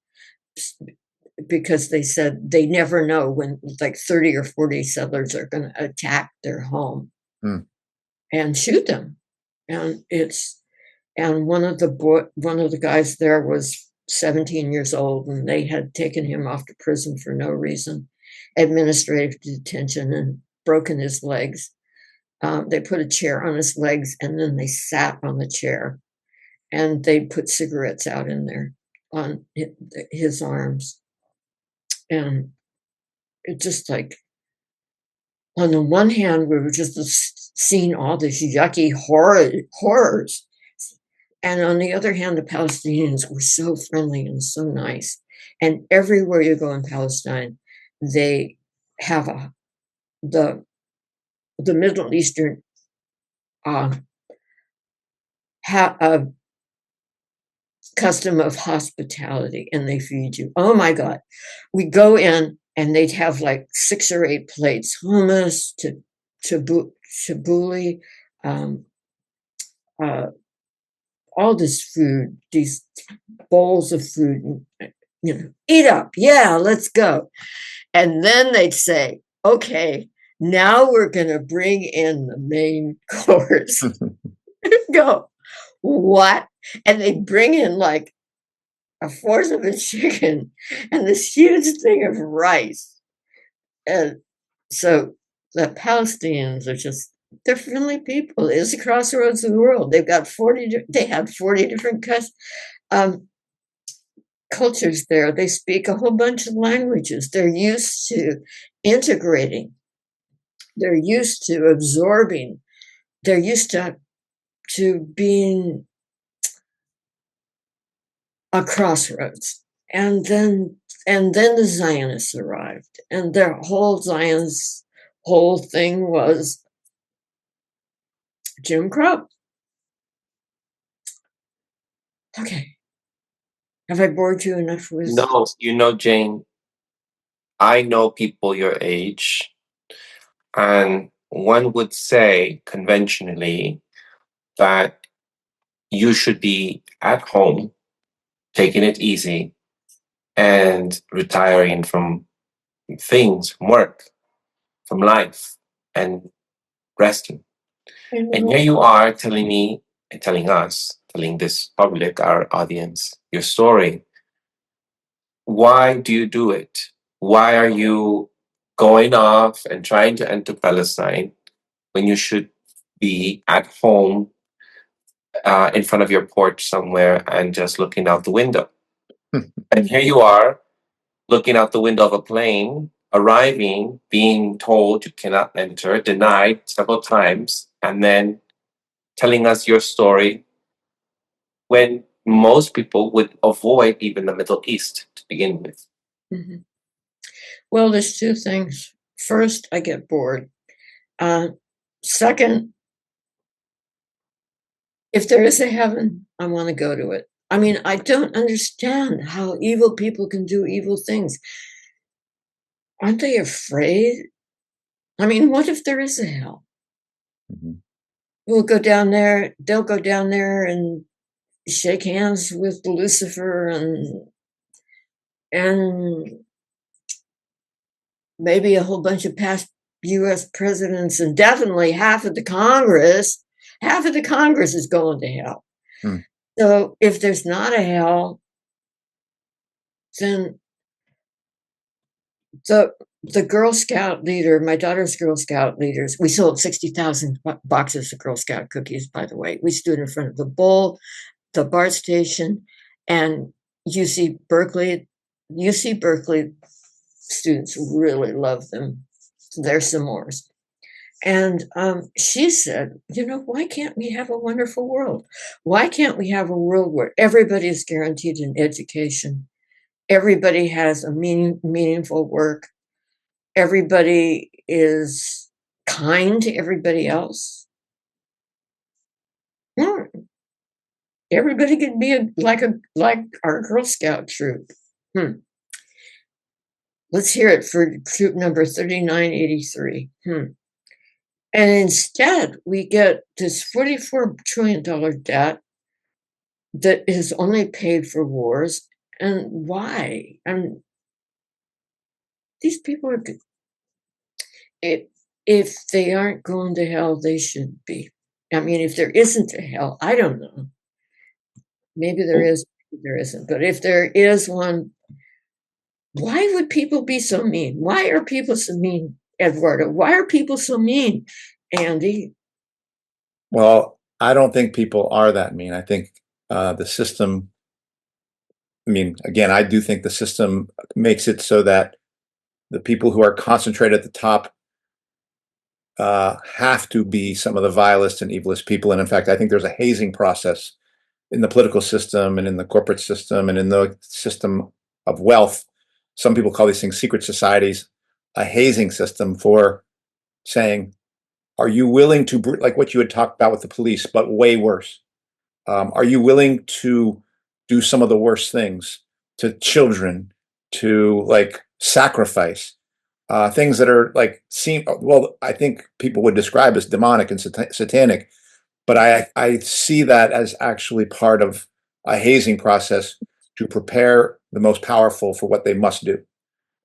because they said they never know when like 30 or 40 settlers are going to attack their home and shoot them. And one of the guys there was 17 years old, and they had taken him off to prison for no reason, administrative detention, and broken his legs. They put a chair on his legs, and then they sat on the chair, and they put cigarettes out in there on his arms. And it just like, on the one hand, we were just seeing all these yucky horrors. And on the other hand, the Palestinians were so friendly and so nice. And everywhere you go in Palestine, they have the Middle Eastern uh, custom of hospitality, and they feed you. Oh my God. We go in and they'd have like 6 or 8 plates, hummus, tabbouleh, all this food, these bowls of food, eat up. Yeah, let's go. And then they'd say, okay, now we're going to bring in the main course. Go, what? And they bring in like a fourth of a chicken and this huge thing of rice. And so the Palestinians are just, they're friendly people. It's the crossroads of the world. They've got 40 different cultures there. They speak a whole bunch of languages. They're used to integrating. They're used to absorbing. They're used to being a crossroads. And then the Zionists arrived, and their whole Zionist whole thing was Jim Crow. Okay. Have I bored you enough with? No, Jane, I know people your age, and one would say conventionally that you should be at home, taking it easy, and retiring from things, from work, from life, and resting. And here you are telling me, and telling us, telling this public, our audience, your story. Why do you do it? Why are you going off and trying to enter Palestine when you should be at home in front of your porch somewhere and just looking out the window? And here you are looking out the window of a plane, arriving, being told you cannot enter, denied several times, and then telling us your story when most people would avoid even the Middle East to begin with. Mm-hmm. Well, there's 2 things. First, I get bored. Second, if there is a heaven, I want to go to it. I mean, I don't understand how evil people can do evil things. Aren't they afraid? I mean, what if there is a hell? Mm-hmm. We'll go down there, they'll go down there and shake hands with Lucifer and maybe a whole bunch of past US presidents, and definitely half of the Congress. Half of the Congress is going to hell. So if there's not a hell, then the Girl Scout leader, my daughter's Girl Scout leaders, we sold 60,000 boxes of Girl Scout cookies, by the way. We stood in front of the bowl, the BART station, and UC Berkeley students really love them. They're s'mores. And she said, why can't we have a wonderful world? Why can't we have a world where everybody is guaranteed an education? Everybody has a meaningful work. Everybody is kind to everybody else. Everybody can be like our Girl Scout troop. Let's hear it for troop number 3983. And instead, we get this $44 trillion debt that is only paid for wars. And why? And these people are, if they aren't going to hell, they should be. I mean, if there isn't a hell, I don't know. Maybe there is, maybe there isn't. But if there is one, why would people be so mean? Why are people so mean, Eduardo? Why are people so mean, Andy? Well, I don't think people are that mean. I think the system, again, I do think the system makes it so that the people who are concentrated at the top have to be some of the vilest and evilest people. And in fact, I think there's a hazing process in the political system and in the corporate system and in the system of wealth. Some people call these things secret societies, a hazing system for saying, are you willing to, like what you had talked about with the police, but way worse? Are you willing to do some of the worst things to children, to like sacrifice, things that are like I think people would describe as demonic and satanic, but I see that as actually part of a hazing process to prepare the most powerful for what they must do,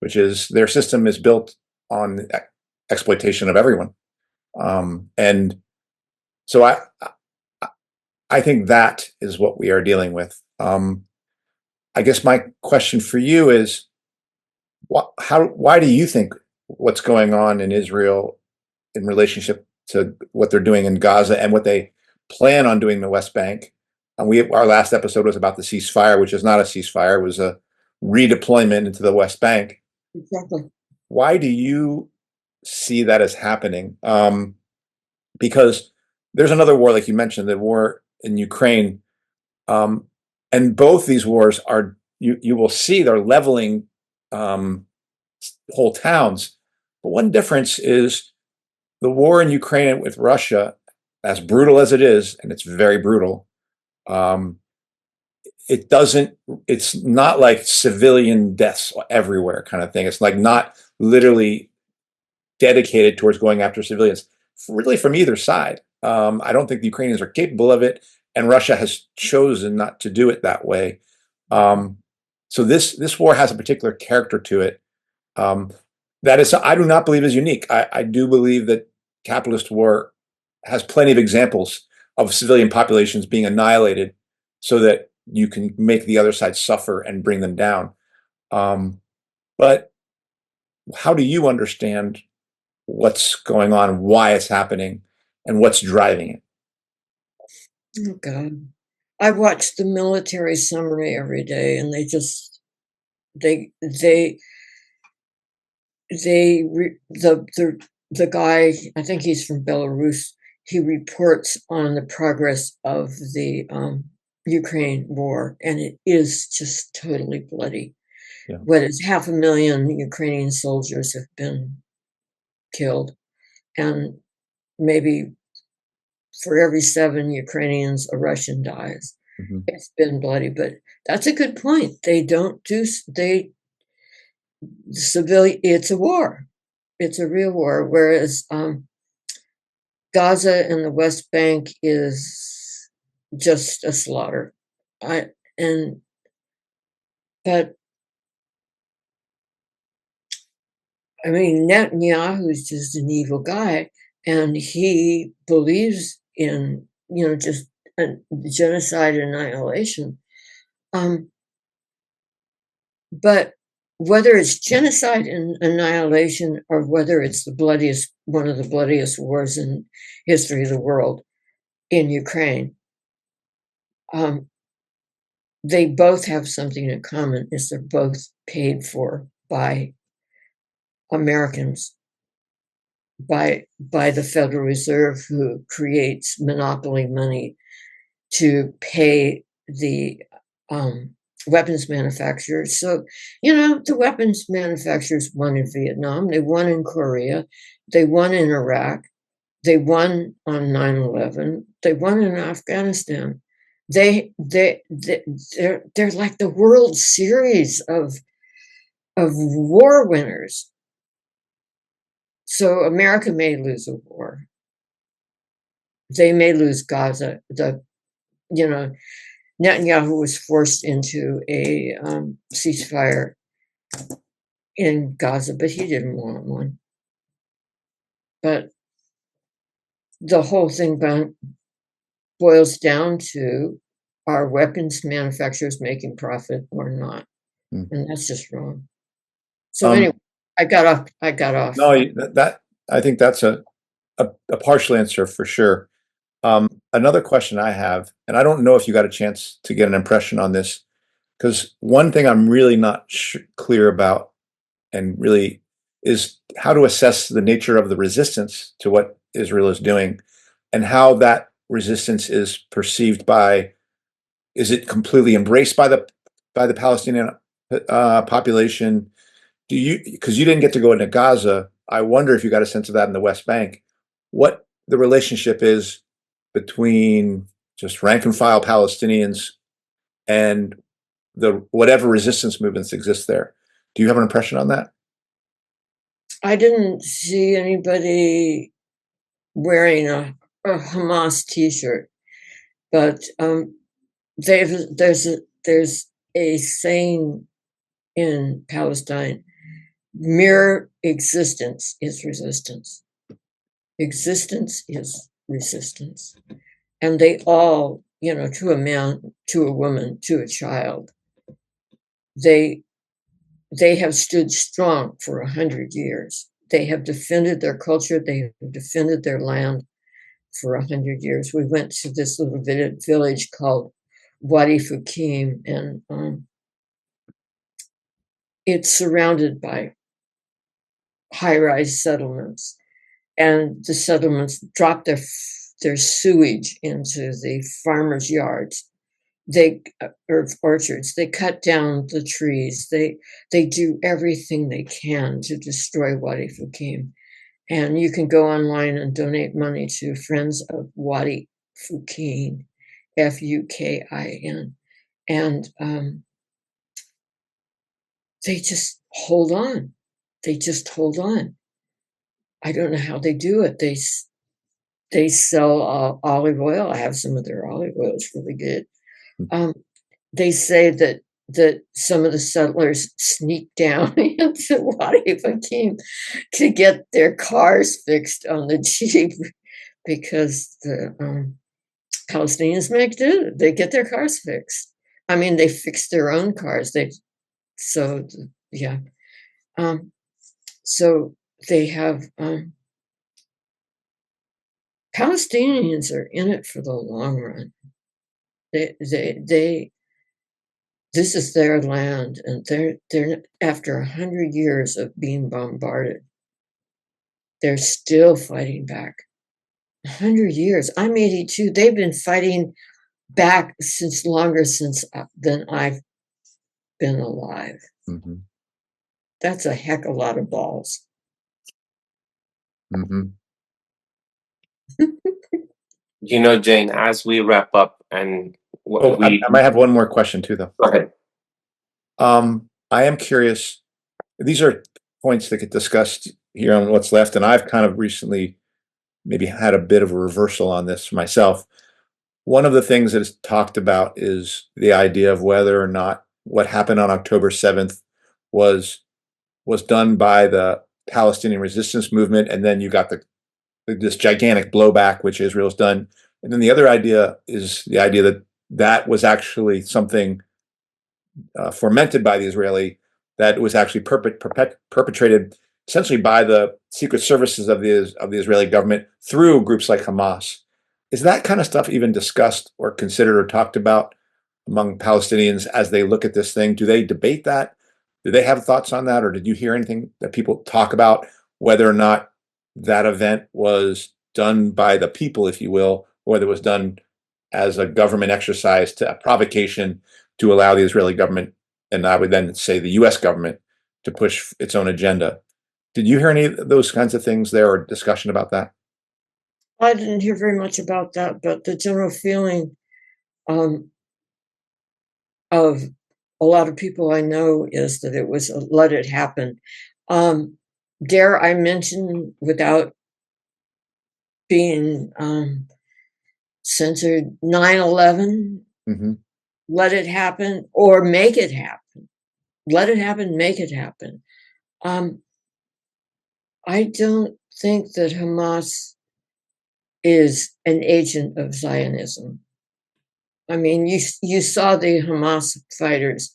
which is their system is built on exploitation of everyone. And so I think that is what we are dealing with. I guess my question for you is, why do you think what's going on in Israel in relationship to what they're doing in Gaza and what they plan on doing in the West Bank? And our last episode was about the ceasefire, which is not a ceasefire; it was a redeployment into the West Bank. Exactly. Why do you see that as happening? Because there's another war, like you mentioned, the war in Ukraine, and both these wars are you will see they're leveling whole towns. But one difference is the war in Ukraine with Russia, as brutal as it is, and it's very brutal. It's not like civilian deaths everywhere kind of thing. It's like not literally dedicated towards going after civilians, really from either side. I don't think the Ukrainians are capable of it, and Russia has chosen not to do it that way. So this war has a particular character to it. That is, I do not believe is unique. I do believe that capitalist war has plenty of examples of civilian populations being annihilated so that you can make the other side suffer and bring them down. But how do you understand what's going on, why it's happening, and what's driving it? Oh God, I watch the military summary every day, and the guy, I think he's from Belarus. He reports on the progress of the Ukraine war, and it is just totally bloody. Yeah. What is 500,000 Ukrainian soldiers have been killed, and maybe for every 7 Ukrainians, a Russian dies. Mm-hmm. It's been bloody, but that's a good point. It's a war. It's a real war. Whereas Gaza and the West Bank is just a slaughter. But I mean, Netanyahu's just an evil guy, and he believes in, just genocide and annihilation. But whether it's genocide and annihilation or whether it's one of the bloodiest wars in history of the world in Ukraine, they both have something in common, is they're both paid for by Americans, by the Federal Reserve, who creates monopoly money to pay the weapons manufacturers. So, the weapons manufacturers won in Vietnam, they won in Korea, they won in Iraq, they won on 9/11, they won in Afghanistan. They're like the World Series of war winners. So America may lose a war. They may lose Gaza. Netanyahu was forced into a ceasefire in Gaza, but he didn't want one. But the whole thing boils down to, are weapons manufacturers making profit or not? And that's just wrong. So anyway, I got off. No, I think that's a partial answer for sure. Another question I have, and I don't know if you got a chance to get an impression on this, because one thing I'm really not clear about, and really is how to assess the nature of the resistance to what Israel is doing, and how that resistance is perceived by. Is it completely embraced by the Palestinian population? Do you, because you didn't get to go into Gaza, I wonder if you got a sense of that in the West Bank, what the relationship is between just rank and file Palestinians and the whatever resistance movements exist there. Do you have an impression on that? I didn't see anybody wearing a Hamas T-shirt, but there's a saying in Palestine: mere existence is resistance. Existence is resistance, and they all, to a man, to a woman, to a child, they have stood strong for 100 years. They have defended their culture. They have defended their land for 100 years. We went to this little village called Wadi Fukim, and it's surrounded by high-rise settlements, and the settlements drop their sewage into the farmers' yards. Or orchards. They cut down the trees. They do everything they can to destroy Wadi Fukim. And you can go online and donate money to Friends of Wadi Fukin, Fukin, and they just hold on. They just hold on. I don't know how they do it. They sell olive oil. I have some of their olive oil. It's really good. They say that some of the settlers sneak down into Wadi Fukim to get their cars fixed on the cheap, because the Palestinians make do. They get their cars fixed. I mean, they fix their own cars. So they have Palestinians are in it for the long run. This is their land, and they're after 100 years of being bombarded, they're still fighting back. 100 years. I'm 82. They've been fighting back longer than I've been alive. Mm-hmm. That's a heck of a lot of balls. Mm-hmm. Jane, as we wrap up, and I might have one more question too, though. Go ahead. I am curious. These are points that get discussed here on What's Left, and I've kind of recently maybe had a bit of a reversal on this myself. One of the things that is talked about is the idea of whether or not what happened on October 7th was done by the Palestinian resistance movement, and then you got this gigantic blowback, which Israel's done. And then the other idea is the idea that was actually something fomented by the Israeli, that was actually perpetrated essentially by the secret services of the Israeli government through groups like Hamas. Is that kind of stuff even discussed or considered or talked about among Palestinians as they look at this thing? Do they debate that? Do they have thoughts on that? Or did you hear anything that people talk about whether or not that event was done by the people, if you will, or whether it was done as a government exercise, to a provocation to allow the Israeli government, and I would then say the U.S. government, to push its own agenda? Did you hear any of those kinds of things there, or discussion about that? I didn't hear very much about that, but the general feeling of a lot of people I know is that it was let it happen. Dare I mention, without being censored, 9/11? Mm-hmm. Let it happen, or make it happen. Let it happen, make it happen. I don't think that Hamas is an agent of Zionism. I mean, you saw the Hamas fighters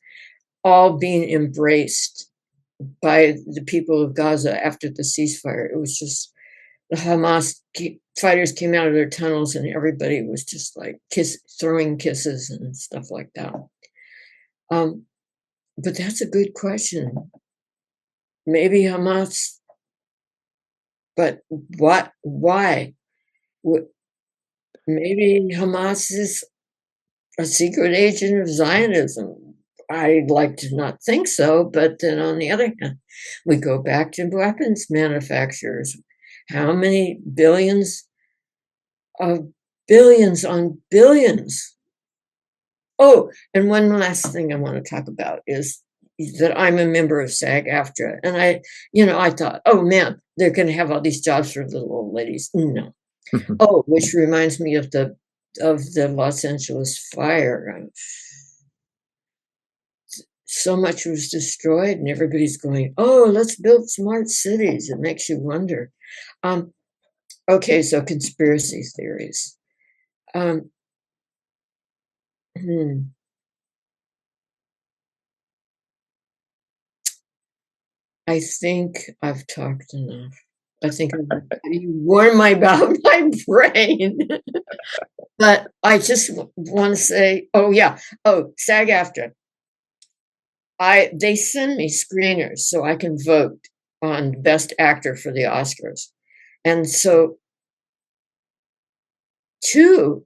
all being embraced by the people of Gaza after the ceasefire. It was just the Hamas fighters came out of their tunnels, and everybody was just like throwing kisses and stuff like that. But that's a good question. Maybe Hamas but what? Why? Maybe Hamas is a secret agent of Zionism. I'd like to not think so, but then on the other hand, we go back to weapons manufacturers. How many billions of billions on billions? Oh, and one last thing I want to talk about is that I'm a member of SAG-AFTRA, and I thought, oh man, they're going to have all these jobs for little old ladies. No. Oh, which reminds me of the Los Angeles fire. So much was destroyed, and everybody's going, "Oh, let's build smart cities." It makes you wonder. Okay, so conspiracy theories. Um, hmm. I think I've talked enough. I think you warned my about my brain. But I just want to say, oh yeah, SAG-AFTRA. They send me screeners so I can vote on Best Actor for the Oscars, and so 2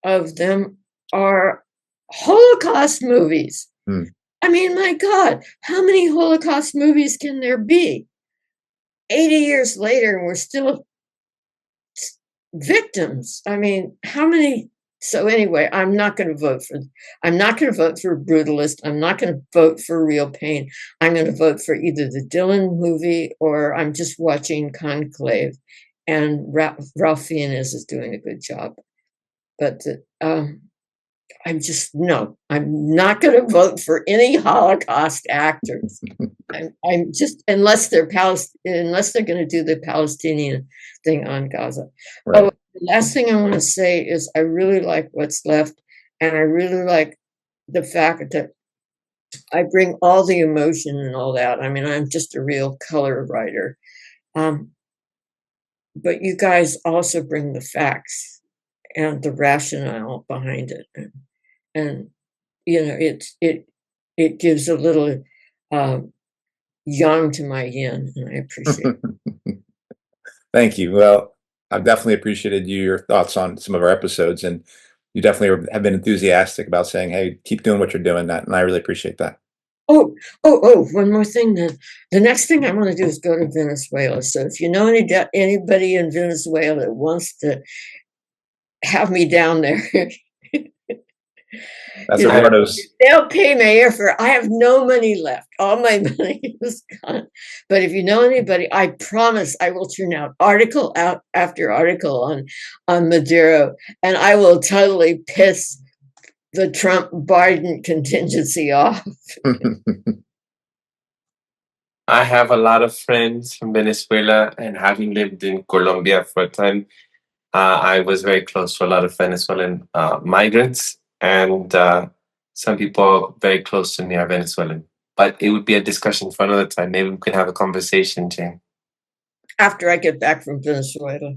of them are Holocaust movies. Hmm. I mean, my God, how many Holocaust movies can there be? 80 years later, and we're still victims. I mean, how many? So anyway, I'm not going to vote for Brutalist. I'm not going to vote for Real Pain. I'm going to vote for either the Dylan movie or I'm just watching Conclave, and Ralph Fiennes is doing a good job. But I'm not going to vote for any Holocaust actors. I'm just unless they're going to do the Palestinian thing on Gaza. Right. Oh, the last thing I want to say is I really like What's Left, and I really like the fact that I bring all the emotion and all that. I mean, I'm just a real color writer, but you guys also bring the facts and the rationale behind it, and it gives a little yang to my yin, and I appreciate it. Thank you. Well, I've definitely appreciated your thoughts on some of our episodes, and you definitely have been enthusiastic about saying, "Hey, keep doing what you're doing," and I really appreciate that. Oh, one more thing then. The next thing I want to do is go to Venezuela. So if you know anybody in Venezuela that wants to have me down there, That's Eduardo's. they'll pay my airfare. I have no money left. All my money is gone. But if you know anybody, I promise I will turn out article after article on Maduro, and I will totally piss the Trump-Biden contingency off. I have a lot of friends from Venezuela, and having lived in Colombia for a time, I was very close to a lot of Venezuelan migrants, and some people very close to me are Venezuelan. But it would be a discussion for another time. Maybe we could have a conversation, Jane. After I get back from Venezuela.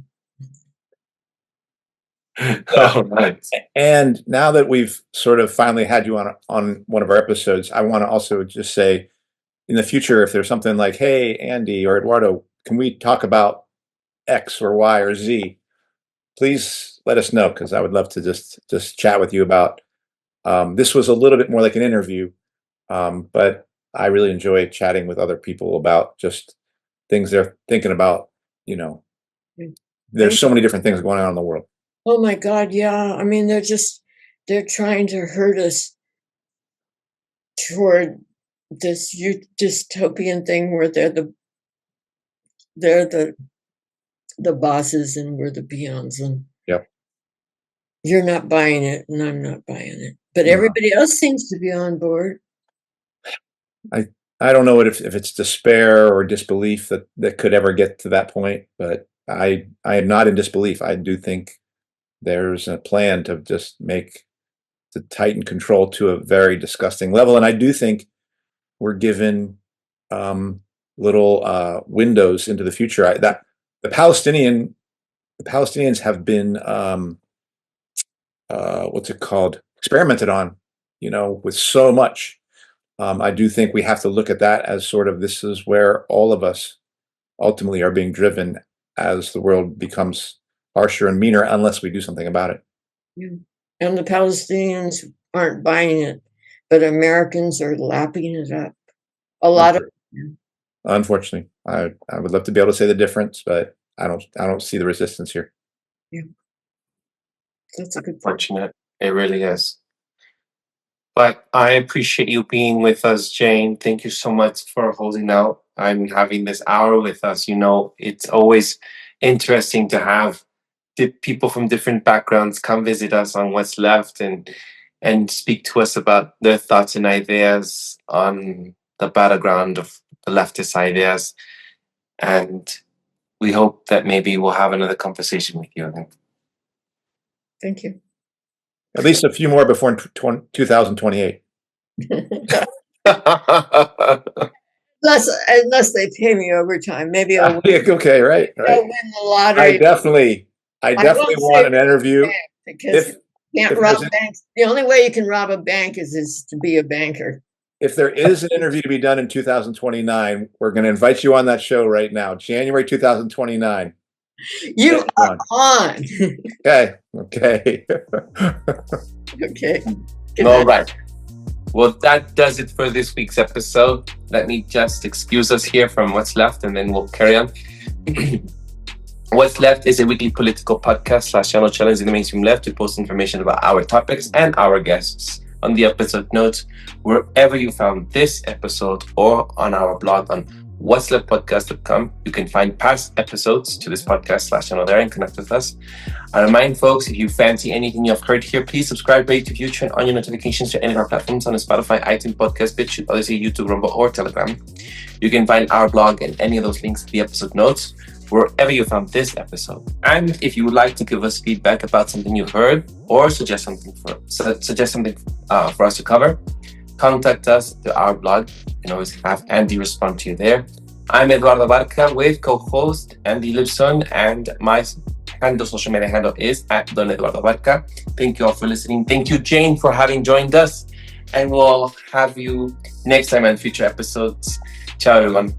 All right. And now that we've sort of finally had you on one of our episodes, I want to also just say, in the future, if there's something like, "Hey, Andy or Eduardo, can we talk about X or Y or Z?" Please let us know, because I would love to just chat with you about. This was a little bit more like an interview, but I really enjoy chatting with other people about just things they're thinking about. There's so many different things going on in the world. Oh my God, yeah. I mean, they're trying to hurt us toward this dystopian thing where they're the bosses and we're the peons, and Yep. you're not buying it and I'm not buying it. But everybody else seems to be on board. I don't know if it's despair or disbelief that could ever get to that point, but I am not in disbelief. I do think there's a plan to tighten control to a very disgusting level, and I do think we're given little windows into the future. That the Palestinians have been what's it called, experimented on, with so much. I do think we have to look at that as sort of, this is where all of us ultimately are being driven as the world becomes harsher and meaner unless we do something about it. Yeah. And the Palestinians aren't buying it, but Americans are lapping it up. A lot of Unfortunately, I would love to be able to say the difference, but I don't see the resistance here. Yeah. That's a good point. Fortunate. It really is. But I appreciate you being with us, Jane. Thank you so much for holding out and having this hour with us. You know, it's always interesting to have people from different backgrounds come visit us on What's Left and speak to us about their thoughts and ideas on the battleground of the leftist ideas. And we hope that maybe we'll have another conversation with you again. Thank you. At least a few more before 2028. Unless they pay me overtime, maybe I'll Okay, right. I'll win the lottery. I definitely won't want say an interview. Because you can't rob banks. The only way you can rob a bank is to be a banker. If there is an interview to be done in 2029, we're going to invite you on that show right now, January 2029. You are on. Okay. Okay. All right. Well, that does it for this week's episode. Let me just excuse us here from What's Left, and then we'll carry on. What's Left is a weekly political podcast / channel challenge in the mainstream left. We post information about our topics and our guests on the episode notes wherever you found this episode or on our blog on Whatsleftpodcast.com. You can find past episodes to this podcast / channel there and connect with us. I remind folks, if you fancy anything you've heard here, please subscribe, rate, review, turn on your notifications to any of our platforms on Spotify, iTunes, Podcast, BitChute, Odyssey, YouTube, Rumble, or Telegram. You can find our blog and any of those links in the episode notes wherever you found this episode. And if you would like to give us feedback about something you heard or suggest something for us to cover, contact us to our blog. You can always have Andy respond to you there. I'm Eduardo Barca with co-host Andy Lipson, and my social media handle is @Don Eduardo Barca. Thank you all for listening. Thank you, Jane, for having joined us. And we'll have you next time on future episodes. Ciao, everyone.